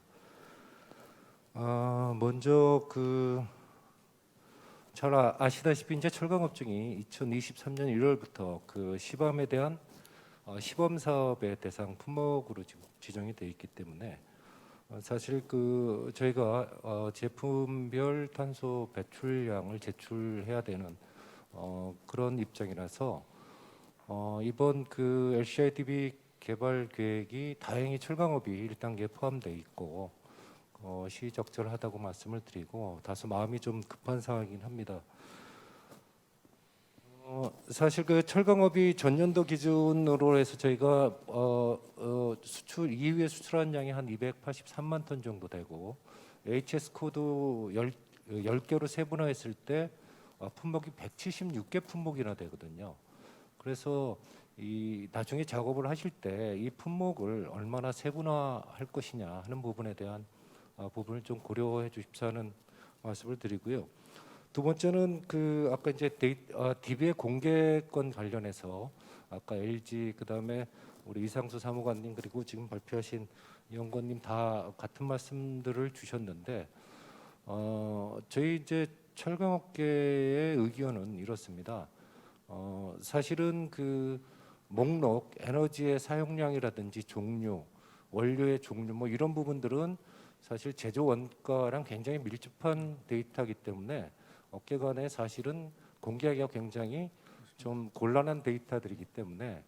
먼저 잘 아시다시피 이제 철강업종이 2023년 1월부터 그 시범에 대한 시범 사업의 대상 품목으로 지금 지정이 되어 있기 때문에 사실 저희가 제품별 탄소 배출량을 제출해야 되는 그런 입장이라서 이번 LCIDB 개발 계획이 다행히 철강업이 1단계에 포함되어 있고 시적절하다고 말씀을 드리고 다소 마음이 좀 급한 상황이긴 합니다. 사실 철강업이 전년도 기준으로 해서 저희가 이후에 수출한 양이 한 283만 톤 정도 되고 HS 코드 10개로 세분화했을 때 품목이 176개 품목이나 되거든요. 그래서 이 나중에 작업을 하실 때 이 품목을 얼마나 세분화할 것이냐 하는 부분에 대한 부분을 좀 고려해 주십사 하는 말씀을 드리고요. 두 번째는 그 아까 이제 DB의 공개권 관련해서 아까 LG 그다음에 우리 이상수 사무관님 그리고 지금 발표하신 연구원님 다 같은 말씀들을 주셨는데 저희 이제 철강업계의 의견은 이렇습니다. 사실은 그 목록, 에너지의 사용량이라든지 종류, 원료의 종류 뭐 이런 부분들은 사실 제조 원가랑 굉장히 밀접한 데이터이기 때문에 업계 간에 사실은 공개하기가 굉장히 좀 곤란한 데이터들이기 때문에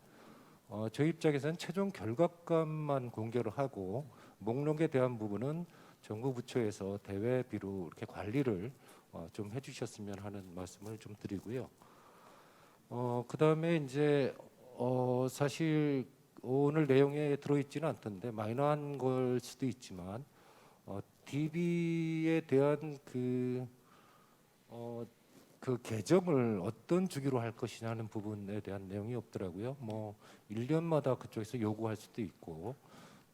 저희 입장에서는 최종 결과값만 공개를 하고 목록에 대한 부분은 정부 부처에서 대외비로 이렇게 관리를 좀 해주셨으면 하는 말씀을 좀 드리고요. 그다음에 이제 사실 오늘 내용에 들어있지는 않던데 마이너한 걸 수도 있지만 DB에 대한 그 개정을 어떤 주기로 할 것이냐는 부분에 대한 내용이 없더라고요. 뭐 1년마다 그쪽에서 요구할 수도 있고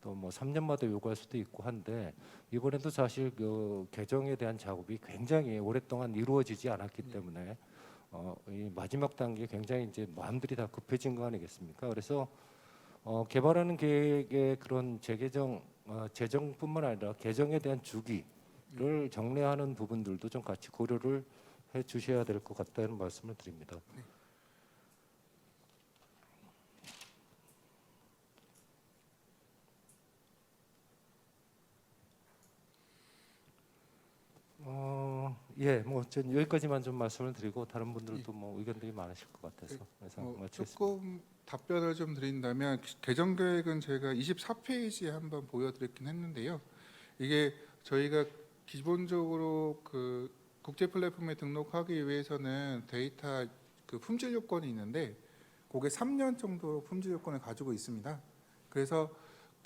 또 뭐 3년마다 요구할 수도 있고 한데 이번에도 사실 그 개정에 대한 작업이 굉장히 오랫동안 이루어지지 않았기 때문에 이 마지막 단계에 굉장히 이제 마음들이 다 급해진 거 아니겠습니까? 그래서 개발하는 계획의 그런 재정뿐만 아니라 개정에 대한 주기를 정례하는 부분들도 좀 같이 고려를 해 주셔야 될 것 같다는 말씀을 드립니다. 예, 뭐 전 여기까지만 좀 말씀을 드리고 다른 분들도 뭐 의견들이 많으실 것 같아서 그래서 마치겠습니다. 조금 답변을 좀 드린다면 개정 계획은 저희가 24페이지에 한번 보여드렸긴 했는데요. 이게 저희가 기본적으로 그 국제 플랫폼에 등록하기 위해서는 데이터 그 품질 요건이 있는데 그게 3년 정도 품질 요건을 가지고 있습니다. 그래서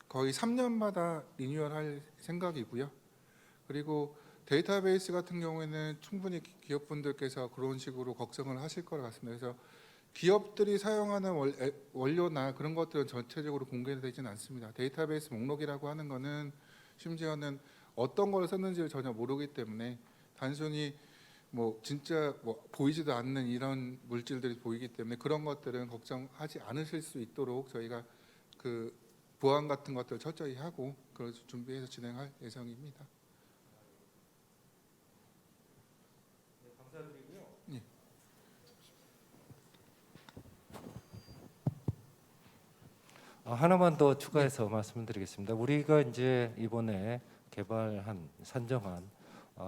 거의 3년마다 리뉴얼할 생각이고요. 그리고 데이터베이스 같은 경우에는 충분히 기업분들께서 그런 식으로 걱정을 하실 것 같습니다. 그래서 기업들이 사용하는 원료나 그런 것들은 전체적으로 공개되지는 않습니다. 데이터베이스 목록이라고 하는 거는 심지어는 어떤 걸 썼는지를 전혀 모르기 때문에 단순히 뭐 진짜 뭐 보이지도 않는 이런 물질들이 보이기 때문에 그런 것들은 걱정하지 않으실 수 있도록 저희가 그 보안 같은 것들을 철저히 하고 그걸 준비해서 진행할 예정입니다. 하나만 더 추가해서 말씀드리겠습니다. 우리가 이제 이번에 산정한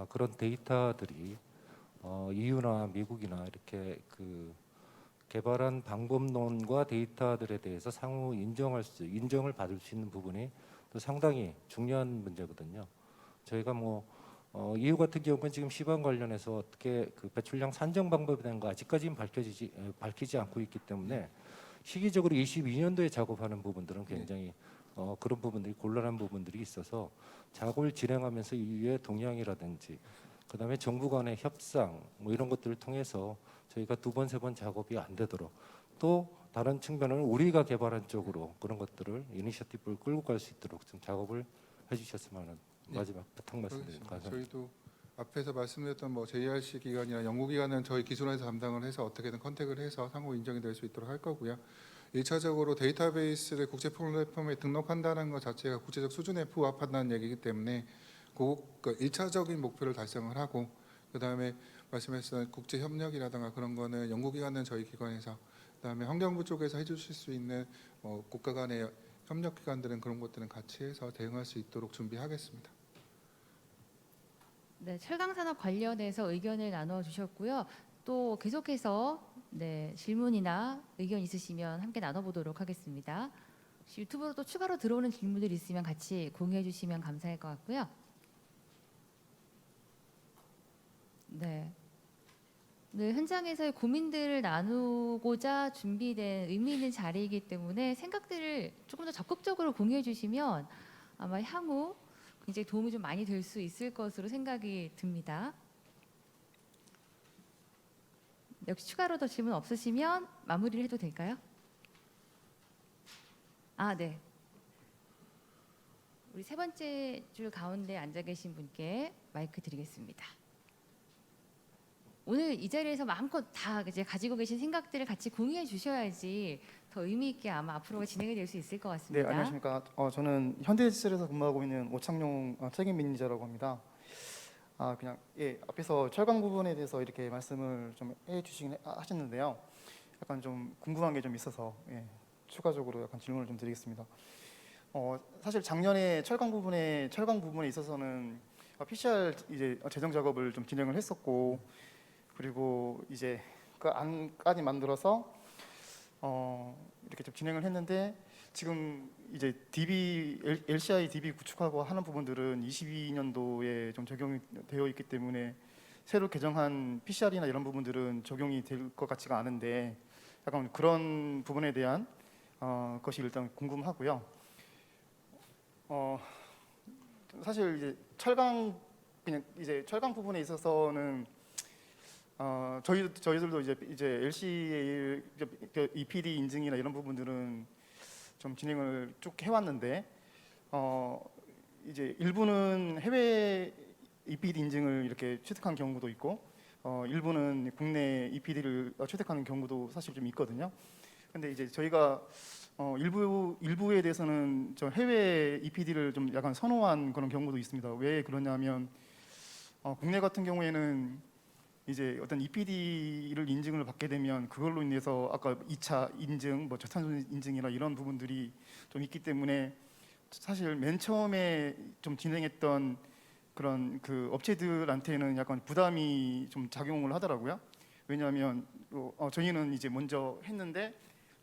그런 데이터들이 EU나 미국이나 이렇게 그 개발한 방법론과 데이터들에 대해서 상호 인정을 받을 수 있는 부분이 또 상당히 중요한 문제거든요. 저희가 뭐 EU 같은 경우는 지금 시방 관련해서 어떻게 그 배출량 산정 방법에 대한 거 아직까지는 밝히지 않고 있기 때문에 시기적으로 22년도에 작업하는 부분들은 굉장히 그런 부분들이 곤란한 부분들이 있어서 작업을 진행하면서 EU의 동향이라든지 그다음에 정부 간의 협상 뭐 이런 것들을 통해서 저희가 2번, 3번 작업이 안 되도록 또 다른 측면은 우리가 개발한 쪽으로 그런 것들을 이니셔티브를 끌고 갈 수 있도록 좀 작업을 해주셨으면 하는 마지막 부탁 말씀드립니다. 감사합니다. 저희도 앞에서 말씀드렸던 뭐 JRC 기관이나 연구기관은 저희 기술원에서 담당을 해서 어떻게든 컨택을 해서 상호 인정이 될 수 있도록 할 거고요. 1차적으로 데이터베이스를 국제 플랫폼에 등록한다는 것 자체가 국제적 수준에 부합한다는 얘기이기 때문에 그 1차적인 목표를 달성을 하고 그다음에 말씀하셨던 국제 협력이라든가 그런 거는 연구기관은 저희 기관에서 그다음에 환경부 쪽에서 해주실 수 있는 국가 간의 협력기관들은 그런 것들은 같이 해서 대응할 수 있도록 준비하겠습니다. 네, 철강 산업 관련해서 의견을 나눠 주셨고요. 또 계속해서 질문이나 의견 있으시면 함께 나눠보도록 하겠습니다. 혹시 유튜브로 또 추가로 들어오는 질문들 있으면 같이 공유해 주시면 감사할 것 같고요. 네. 네, 현장에서의 고민들을 나누고자 준비된 의미 있는 자리이기 때문에 생각들을 조금 더 적극적으로 공유해 주시면 아마 향후 굉장히 도움이 좀 많이 될 수 있을 것으로 생각이 듭니다. 역시 추가로 더 질문 없으시면 마무리를 해도 될까요? 네. 우리 세 번째 줄 가운데 앉아 계신 분께 마이크 드리겠습니다. 오늘 이 자리에서 마음껏 다 이제 가지고 계신 생각들을 같이 공유해 주셔야지 더 의미 있게 아마 앞으로 진행이 될 수 있을 것 네, 같습니다. 안녕하십니까. 저는 현대디지털에서 근무하고 있는 오창용 책임 매니저라고 합니다. 그냥 앞에서 철강 부분에 대해서 이렇게 말씀을 좀 해주시긴 하셨는데요. 약간 좀 궁금한 게 좀 있어서 추가적으로 약간 질문을 좀 드리겠습니다. 사실 작년에 철강 부분에 있어서는 PCR 이제 재정 작업을 좀 진행을 했었고, 그리고 이제 그 안까지 만들어서 이렇게 좀 진행을 했는데, 지금 이제 LCI DB 구축하고 하는 부분들은 22년도에 좀 적용이 되어 있기 때문에 새로 개정한 PCR이나 이런 부분들은 적용이 될 것 같지가 않은데, 약간 그런 부분에 대한 것이 일단 궁금하고요. 사실 이제 철강 부분에 있어서는 저희들도 이제 LCA EPD 인증이나 이런 부분들은 좀 진행을 쭉 해왔는데, 이제 일부는 해외 EPD 인증을 이렇게 취득한 경우도 있고, 일부는 국내 EPD를 취득하는 경우도 사실 좀 있거든요. 근데 이제 저희가 일부에 대해서는 저 해외 EPD를 좀 약간 선호한 그런 경우도 있습니다. 왜 그러냐면 국내 같은 경우에는 이제 어떤 EPD를 인증을 받게 되면 그걸로 인해서 아까 2차 인증, 뭐 저탄소 인증이나 이런 부분들이 좀 있기 때문에 사실 맨 처음에 좀 진행했던 그런 그 업체들한테는 약간 부담이 좀 작용을 하더라고요. 왜냐하면 저희는 이제 먼저 했는데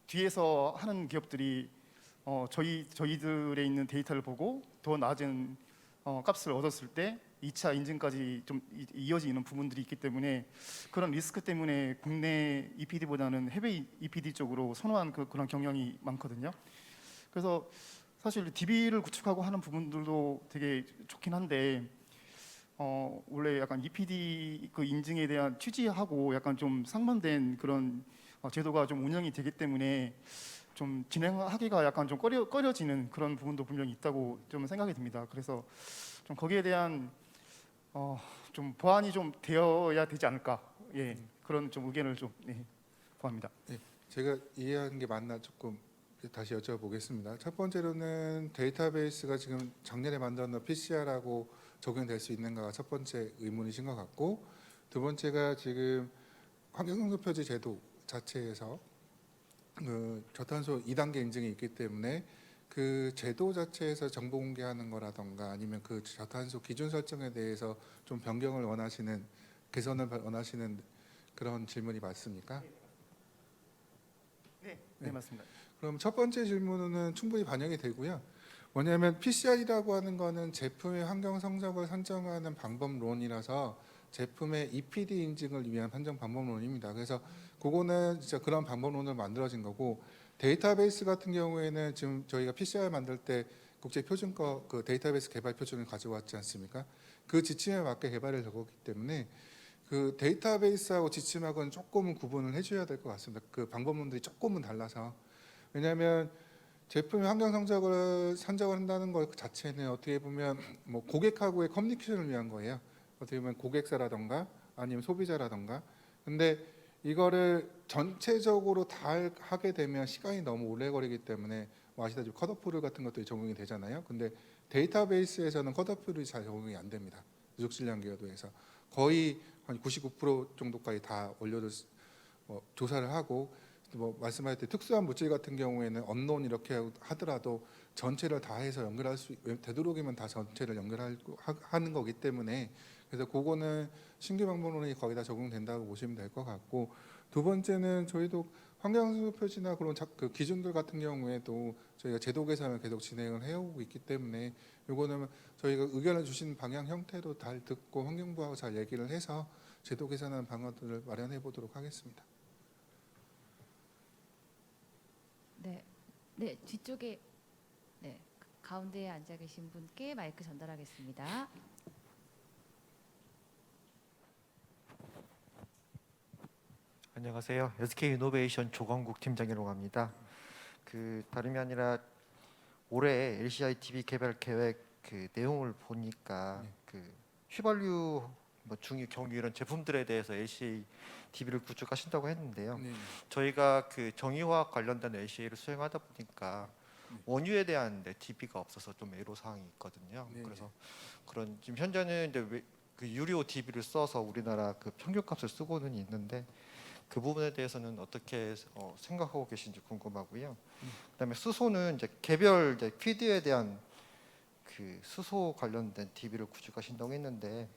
뒤에서 하는 기업들이 저희들에 있는 데이터를 보고 더 낮은 값을 얻었을 때 2차 인증까지 좀 이어지는 부분들이 있기 때문에 그런 리스크 때문에 국내 EPD보다는 해외 EPD 쪽으로 선호한 그런 경향이 많거든요. 그래서 사실 DB를 구축하고 하는 부분들도 되게 좋긴 한데 원래 약간 EPD 그 인증에 대한 취지하고 약간 좀 상반된 그런 제도가 좀 운영이 되기 때문에 좀 진행하기가 약간 좀 꺼려지는 그런 부분도 분명히 있다고 좀 생각이 듭니다. 그래서 좀 거기에 대한 좀 보완이 좀 되어야 되지 않을까, 그런 좀 의견을 좀 구합니다. 제가 이해한 게 맞나 조금 다시 여쭤보겠습니다. 첫 번째로는 데이터베이스가 지금 작년에 만들었던 PCR하고 적용될 수 있는가가 첫 번째 의문이신 것 같고, 두 번째가 지금 환경성소 표지 제도 자체에서 그 저탄소 2단계 인증이 있기 때문에 그 제도 자체에서 정보 공개하는 거라던가 아니면 그 저탄소 기준 설정에 대해서 좀 변경을 원하시는, 개선을 원하시는 그런 질문이 맞습니까? 네, 맞습니다. 그럼 첫 번째 질문은 충분히 반영이 되고요. 뭐냐면 PCR이라고 하는 거는 제품의 환경 성적을 산정하는 방법론이라서 제품의 EPD 인증을 위한 판정 방법론입니다. 그래서 그거는 진짜 그런 방법론을 만들어진 거고, 데이터베이스 같은 경우에는 지금 저희가 PCR 만들 때 국제 표준거 그 데이터베이스 개발 표준을 가져왔지 않습니까? 그 지침에 맞게 개발을 한 거기 때문에 그 데이터베이스하고 지침하고는 조금은 구분을 해줘야 될 것 같습니다. 그 방법론들이 조금은 달라서. 왜냐하면 제품의 환경 성적을 산정을 한다는 것 자체는 어떻게 보면 뭐 고객하고의 커뮤니케이션을 위한 거예요. 어떻게 보면 고객사라던가 아니면 소비자라던가. 근데 이거를 전체적으로 다 하게 되면 시간이 너무 오래 걸리기 때문에 뭐 아시다시피 컷오프 룰 같은 것들이 적용이 되잖아요. 근데 데이터베이스에서는 컷오프 룰이 잘 적용이 안 됩니다. 누적 질량 기여도에서 거의 한 99% 정도까지 다 조사를 하고, 뭐 말씀하실 때 특수한 물질 같은 경우에는 언론 이렇게 하더라도 전체를 다 해서 연결할 수, 되도록이면 다 전체를 연결하는 거기 때문에, 그래서 그거는 신규 방법론이 거의 다 적용된다고 보시면 될 것 같고, 두 번째는 저희도 환경성소 표지나 그런 그 기준들 같은 경우에도 저희가 제도 개선을 계속 진행을 해오고 있기 때문에 이거는 저희가 의견을 주신 방향 형태도 잘 듣고 환경부하고 잘 얘기를 해서 제도 개선하는 방안들을 마련해 보도록 하겠습니다. 네, 뒤쪽에 가운데에 앉아 계신 분께 마이크 전달하겠습니다. 안녕하세요. SK 이노베이션 조광국 팀장이라고 합니다. 다름이 아니라 올해 LCI TV 개발 계획 내용을 보니까 휘발유 중유 경유 이런 제품들에 대해서 LCA TV를 구축하신다고 했는데요. 네. 저희가 정유화학 관련된 LCA를 수행하다 보니까 원유에 대한 TV가 없어서 좀 애로 사항이 있거든요. 네. 그래서 그런 지금 현재는 이제 유료 TV를 써서 우리나라 평균값을 쓰고는 있는데 그 부분에 대해서는 어떻게 생각하고 계신지 궁금하고요. 그다음에 수소는 이제 개별 피드에 대한 수소 관련된 TV를 구축하신다고 했는데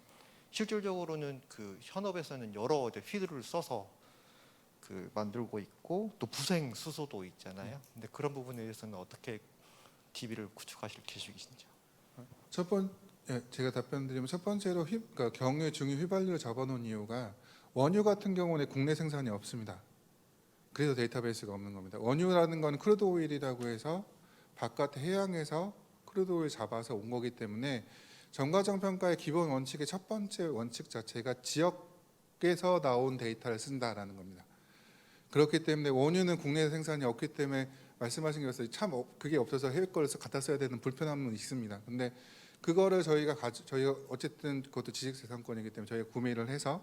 실질적으로는 현업에서는 여러 피드를 써서 만들고 있고 또 부생 수소도 있잖아요. 근데 그런 부분에 대해서는 어떻게 TV를 구축하실 계획이신지요? 제가 답변드리면 첫 번째로 그러니까 경유, 중유, 휘발유를 잡아놓은 이유가 원유 같은 경우는 국내 생산이 없습니다. 그래서 데이터베이스가 없는 겁니다. 원유라는 건 크루드 오일이라고 해서 바깥 해양에서 크루드 오일 잡아서 온 거기 때문에 정과정 평가의 기본 원칙의 첫 번째 원칙 자체가 지역에서 나온 데이터를 쓴다라는 겁니다. 그렇기 때문에 원유는 국내 생산이 없기 때문에 말씀하신 것처럼 참 그게 없어서 해외 거를 갖다 써야 되는 불편함은 있습니다. 근데 그거를 저희가 어쨌든 그것도 지식재산권이기 때문에 저희가 구매를 해서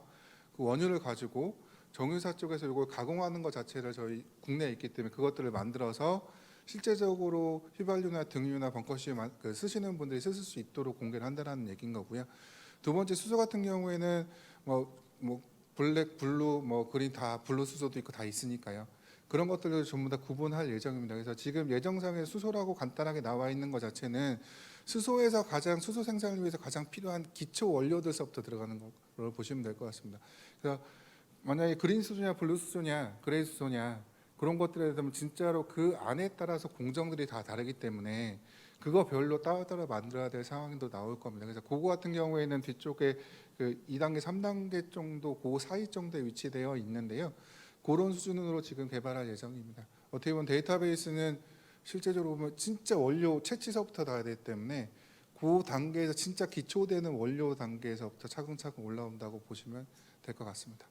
그 원유를 가지고 정유사 쪽에서 이걸 가공하는 것 자체를 저희 국내에 있기 때문에 그것들을 만들어서 실제적으로 휘발유나 등유나 벙커슈 쓰시는 분들이 쓸 수 있도록 공개를 한다는 얘기인 거고요. 두 번째 수소 같은 경우에는 블랙, 블루, 그린 다 블루 수소도 있고 다 있으니까요. 그런 것들을 전부 다 구분할 예정입니다. 그래서 지금 예정상에 수소라고 간단하게 나와 있는 것 자체는 수소에서 수소 생산을 위해서 가장 필요한 기초 원료들서부터 들어가는 걸로 보시면 될 것 같습니다. 그래서 만약에 그린 수소냐, 블루 수소냐, 그레이 수소냐 그런 것들에 대해서 진짜로 그 안에 따라서 공정들이 다 다르기 때문에 그거 별로 따로 만들어야 될 상황도 나올 겁니다. 그래서 그거 같은 경우에는 뒤쪽에 2단계, 3단계 정도 그 사이 정도에 위치되어 있는데요. 그런 수준으로 지금 개발할 예정입니다. 어떻게 보면 데이터베이스는 실제적으로 보면 진짜 원료 채취서부터 나야 되기 때문에 그 단계에서 진짜 기초되는 원료 단계에서부터 차근차근 올라온다고 보시면 될 것 같습니다.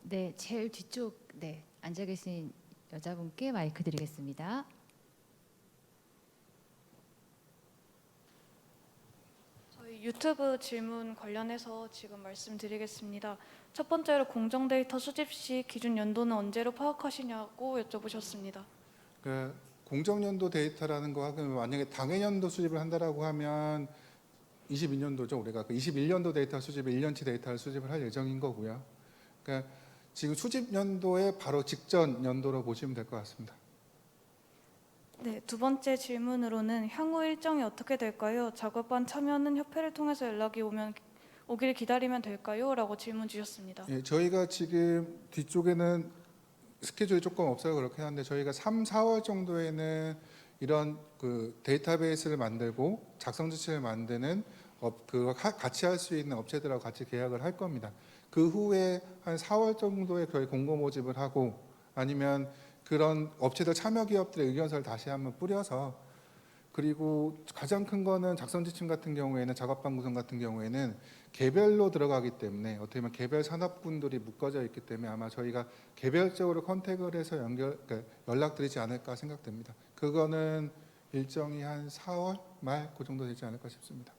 네, 제일 뒤쪽 앉아 계신 여자분께 마이크 드리겠습니다. 저희 유튜브 질문 관련해서 지금 말씀드리겠습니다. 첫 번째로 공정 데이터 수집 시 기준 연도는 언제로 파악하시냐고 여쭤보셨습니다. 공정연도 데이터라는 거 하면 만약에 당해연도 수집을 한다라고 하면 22년도죠. 우리가 21년도 데이터 수집을 1년치 데이터를 수집을 할 예정인 거고요. 그러니까 지금 수집 연도에 바로 직전 연도로 보시면 될 것 같습니다. 네, 두 번째 질문으로는 향후 일정이 어떻게 될까요? 작업반 참여는 협회를 통해서 연락이 오길 기다리면 될까요? 라고 질문 주셨습니다. 예, 저희가 지금 뒤쪽에는 스케줄이 조금 없어요. 그렇긴 한데 저희가 3, 4월 정도에는 이런 데이터베이스를 만들고 작성 지침을 만드는 같이 할 수 있는 업체들하고 같이 계약을 할 겁니다. 그 후에 한 4월 정도에 저희 공고 모집을 하고 아니면 그런 업체들 참여 기업들의 의견서를 다시 한번 뿌려서 그리고 가장 큰 거는 작성 지침 같은 경우에는 작업반 구성 같은 경우에는 개별로 들어가기 때문에 어떻게 보면 개별 산업군들이 묶어져 있기 때문에 아마 저희가 개별적으로 컨택을 해서 연락드리지 않을까 생각됩니다. 그거는 일정이 한 4월 말 그 정도 되지 않을까 싶습니다.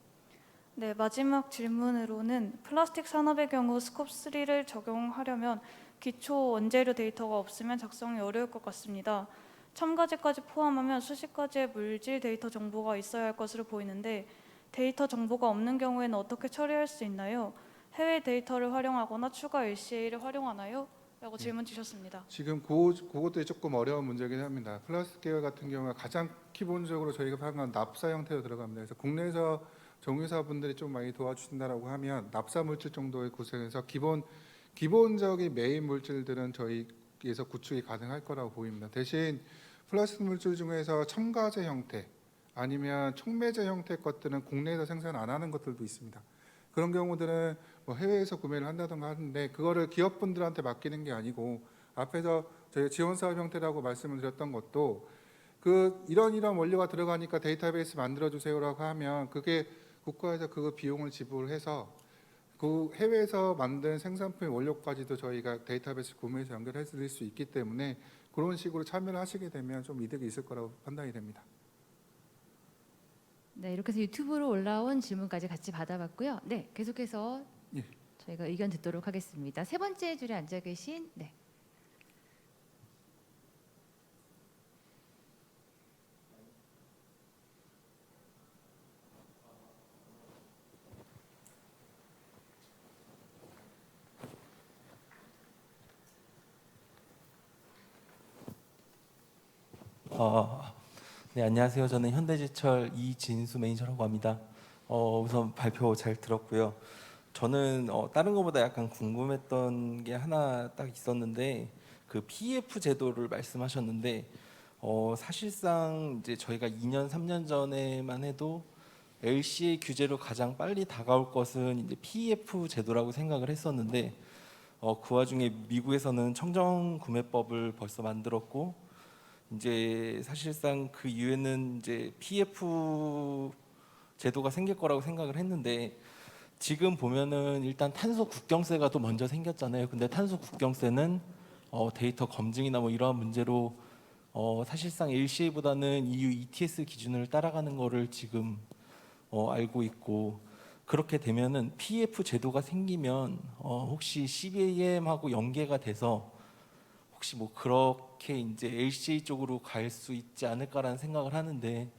네, 마지막 질문으로는 플라스틱 산업의 경우 스콥 3를 적용하려면 기초 원재료 데이터가 없으면 작성이 어려울 것 같습니다. 첨가제까지 포함하면 수십 가지의 물질 데이터 정보가 있어야 할 것으로 보이는데 데이터 정보가 없는 경우에는 어떻게 처리할 수 있나요? 해외 데이터를 활용하거나 추가 LCA를 활용하나요? 라고 질문 주셨습니다. 지금 그것도 조금 어려운 문제긴 합니다. 플라스틱 계열 같은 경우가 가장 기본적으로 저희가 하는 건 납사 형태로 들어갑니다. 그래서 국내에서 정유사분들이 좀 많이 도와주신다라고 하면 납사 물질 정도의 구성에서 기본적인 메인 물질들은 저희에서 구축이 가능할 거라고 보입니다. 대신 플라스틱 물질 중에서 첨가제 형태 아니면 촉매제 형태 것들은 국내에서 생산 안 하는 것들도 있습니다. 그런 경우들은 해외에서 구매를 한다던가 하는데 그거를 기업분들한테 맡기는 게 아니고 앞에서 저희 지원 사업 형태라고 말씀을 드렸던 것도 이런 원료가 들어가니까 데이터베이스 만들어 주세요라고 하면 그게 국가에서 그 비용을 지불해서 그 해외에서 만든 생산품 원료까지도 저희가 데이터베이스 구매해서 연결해 드릴 수 있기 때문에 그런 식으로 참여를 하시게 되면 좀 이득이 있을 거라고 판단이 됩니다. 네, 이렇게 해서 유튜브로 올라온 질문까지 같이 받아봤고요. 네, 계속해서 예. 저희가 의견 듣도록 하겠습니다. 세 번째 줄에 앉아 계신 네. 네, 안녕하세요. 저는 현대제철 이진수 매니저라고 합니다. 우선 발표 잘 들었고요. 저는 다른 것보다 약간 궁금했던 게 하나 딱 있었는데 그 PF 제도를 말씀하셨는데 사실상 이제 저희가 2년 3년 전에만 해도 LCA 규제로 가장 빨리 다가올 것은 이제 PF 제도라고 생각을 했었는데 그 와중에 미국에서는 청정구매법을 벌써 만들었고 이제 사실상 그 이후에는 이제 PF 제도가 생길 거라고 생각을 했는데 지금 보면은 일단 탄소 국경세가 또 먼저 생겼잖아요. 근데 탄소 국경세는 데이터 검증이나 뭐 이러한 문제로 사실상 LCA보다는 EU ETS 기준을 따라가는 거를 지금 알고 있고 그렇게 되면은 PF 제도가 생기면 혹시 CBAM하고 연계가 돼서 혹시 뭐 그렇게 이제 LCA 쪽으로 갈 수 있지 않을까라는 생각을 하는데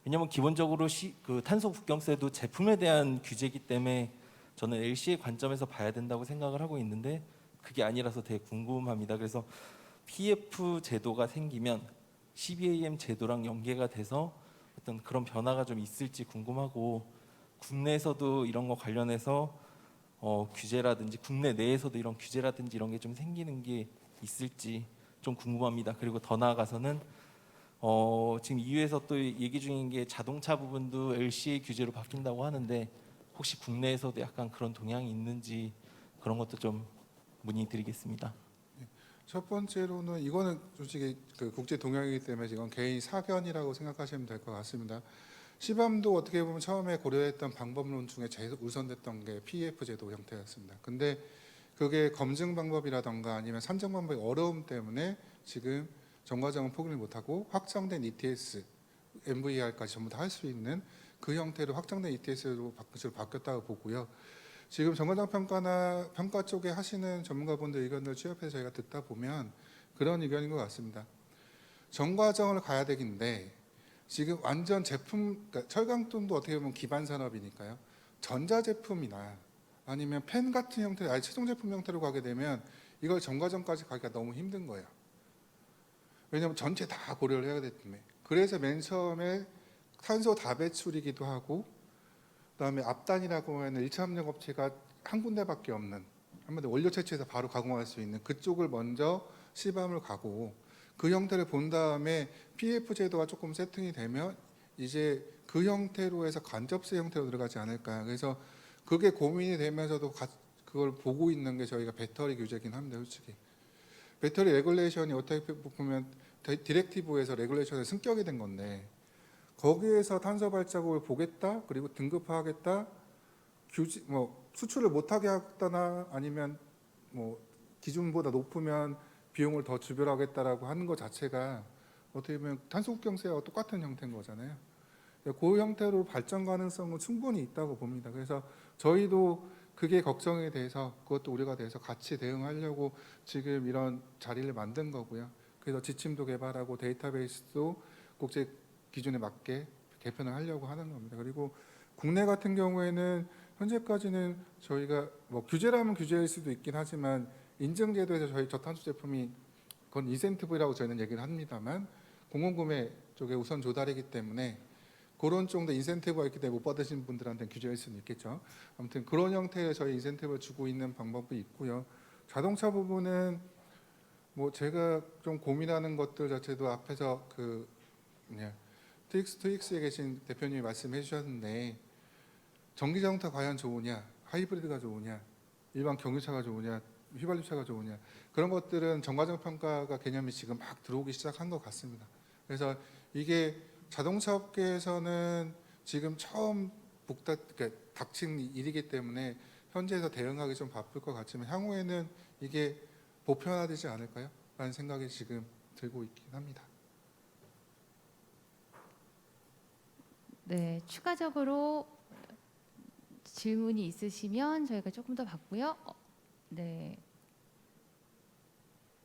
왜냐면 기본적으로 그 탄소 국경세도 제품에 대한 규제이기 때문에 저는 LCA 관점에서 봐야 된다고 생각을 하고 있는데 그게 아니라서 되게 궁금합니다. 그래서 PF 제도가 생기면 CBAM 제도랑 연계가 돼서 어떤 그런 변화가 좀 있을지 궁금하고 국내에서도 이런 거 관련해서 규제라든지 국내 내에서도 이런 규제라든지 이런 게 좀 생기는 게 있을지 좀 궁금합니다. 그리고 더 나아가서는 지금 EU에서 또 얘기 중인 게 자동차 부분도 LCA 규제로 바뀐다고 하는데 혹시 국내에서도 약간 그런 동향이 있는지 그런 것도 좀 문의드리겠습니다. 첫 번째로는 이거는 솔직히 그 국제 동향이기 때문에 이건 개인 사견이라고 생각하시면 될 것 같습니다. 시밤도 어떻게 보면 처음에 고려했던 방법론 중에 제일 우선됐던 게 PF 제도 형태였습니다. 근데 그게 검증 방법이라던가 아니면 산정 방법의 어려움 때문에 지금 정과정은 포기를 못하고 확장된 ETS, MVR까지 전부 다 할 수 있는 그 형태로 확장된 ETS로 바뀌었다고 보고요. 지금 정과정 평가나 평가 쪽에 하시는 전문가분들 의견을 취합해서 저희가 듣다 보면 그런 의견인 것 같습니다. 정과정을 가야 되긴데 지금 완전 제품, 그러니까 철강통도 어떻게 보면 기반 산업이니까요. 전자제품이나 아니면 펜 같은 형태, 아예 최종 제품 형태로 가게 되면 이걸 정과정까지 가기가 너무 힘든 거예요. 왜냐하면 전체 다 고려를 해야 되기 때문에. 그래서 맨 처음에 탄소 다배출이기도 하고 그다음에 앞단이라고 하는 1차 협력 업체가 한 군데밖에 없는 한마디로 원료 채취해서 바로 가공할 수 있는 그쪽을 먼저 시범을 가고 그 형태를 본 다음에 PF 제도가 조금 세팅이 되면 이제 그 형태로 해서 간접세 형태로 들어가지 않을까. 그래서 그게 고민이 되면서도 그걸 보고 있는 게 저희가 배터리 규제긴 합니다. 솔직히 배터리 레귤레이션이 어떻게 보면 디렉티브에서 레귤레이션에 승격이 된 건데 거기에서 탄소 발자국을 보겠다 그리고 등급화하겠다 규제 뭐 수출을 못하게 하거나 아니면 뭐 기준보다 높으면 비용을 더 주별하겠다라고 하는 것 자체가 어떻게 보면 탄소 국경세와 똑같은 형태인 거잖아요. 그 형태로 발전 가능성은 충분히 있다고 봅니다. 그래서 저희도 그게 걱정이 돼서 그것도 우려가 돼서 같이 대응하려고 지금 이런 자리를 만든 거고요. 그래서 지침도 개발하고 데이터베이스도 국제 기준에 맞게 개편을 하려고 하는 겁니다. 그리고 국내 같은 경우에는 현재까지는 저희가 뭐 규제라면 규제일 수도 있긴 하지만 인증제도에서 저희 저탄소 제품이 그건 인센티브라고 저희는 얘기를 합니다만 공공구매 쪽에 우선 조달이기 때문에 그런 정도 인센티브가 있기 때문에 못 받으신 분들한테는 규제일 수는 있겠죠. 아무튼 그런 형태의 저희 인센티브를 주고 있는 방법이 있고요. 자동차 부분은 뭐 제가 좀 고민하는 것들 자체도 앞에서 그 트윅스에 계신 대표님이 말씀해 주셨는데 전기 자동차 과연 좋으냐, 하이브리드가 좋으냐, 일반 경유차가 좋으냐, 휘발유차가 좋으냐 그런 것들은 정과정 평가가 개념이 지금 막 들어오기 시작한 것 같습니다. 그래서 이게 자동차 업계에서는 지금 처음 그러니까 닥친 일이기 때문에 현지에서 대응하기 좀 바쁠 것 같지만 향후에는 이게 보편화되지 않을까요? 라는 생각이 지금 들고 있긴 합니다. 네, 추가적으로 질문이 있으시면 저희가 조금 더 받고요. 네.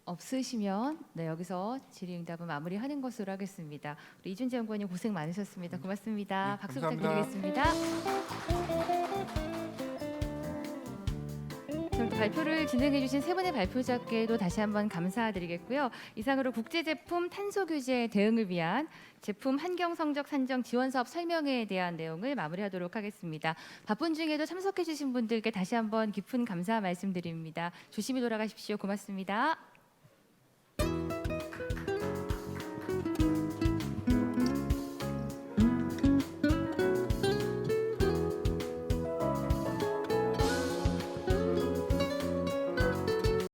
없으시면 네, 여기서 질의응답은 마무리하는 것으로 하겠습니다. 우리 이준재 연구원님 고생 많으셨습니다. 고맙습니다. 네, 박수 감사합니다. 부탁드리겠습니다. 그럼 또 발표를 진행해주신 세 분의 발표자께도 다시 한번 감사드리겠고요. 이상으로 국제제품 탄소 규제 대응을 위한 제품 환경 성적 산정 지원 사업 설명회에 대한 내용을 마무리하도록 하겠습니다. 바쁜 중에도 참석해주신 분들께 다시 한번 깊은 감사 말씀드립니다. 조심히 돌아가십시오. 고맙습니다.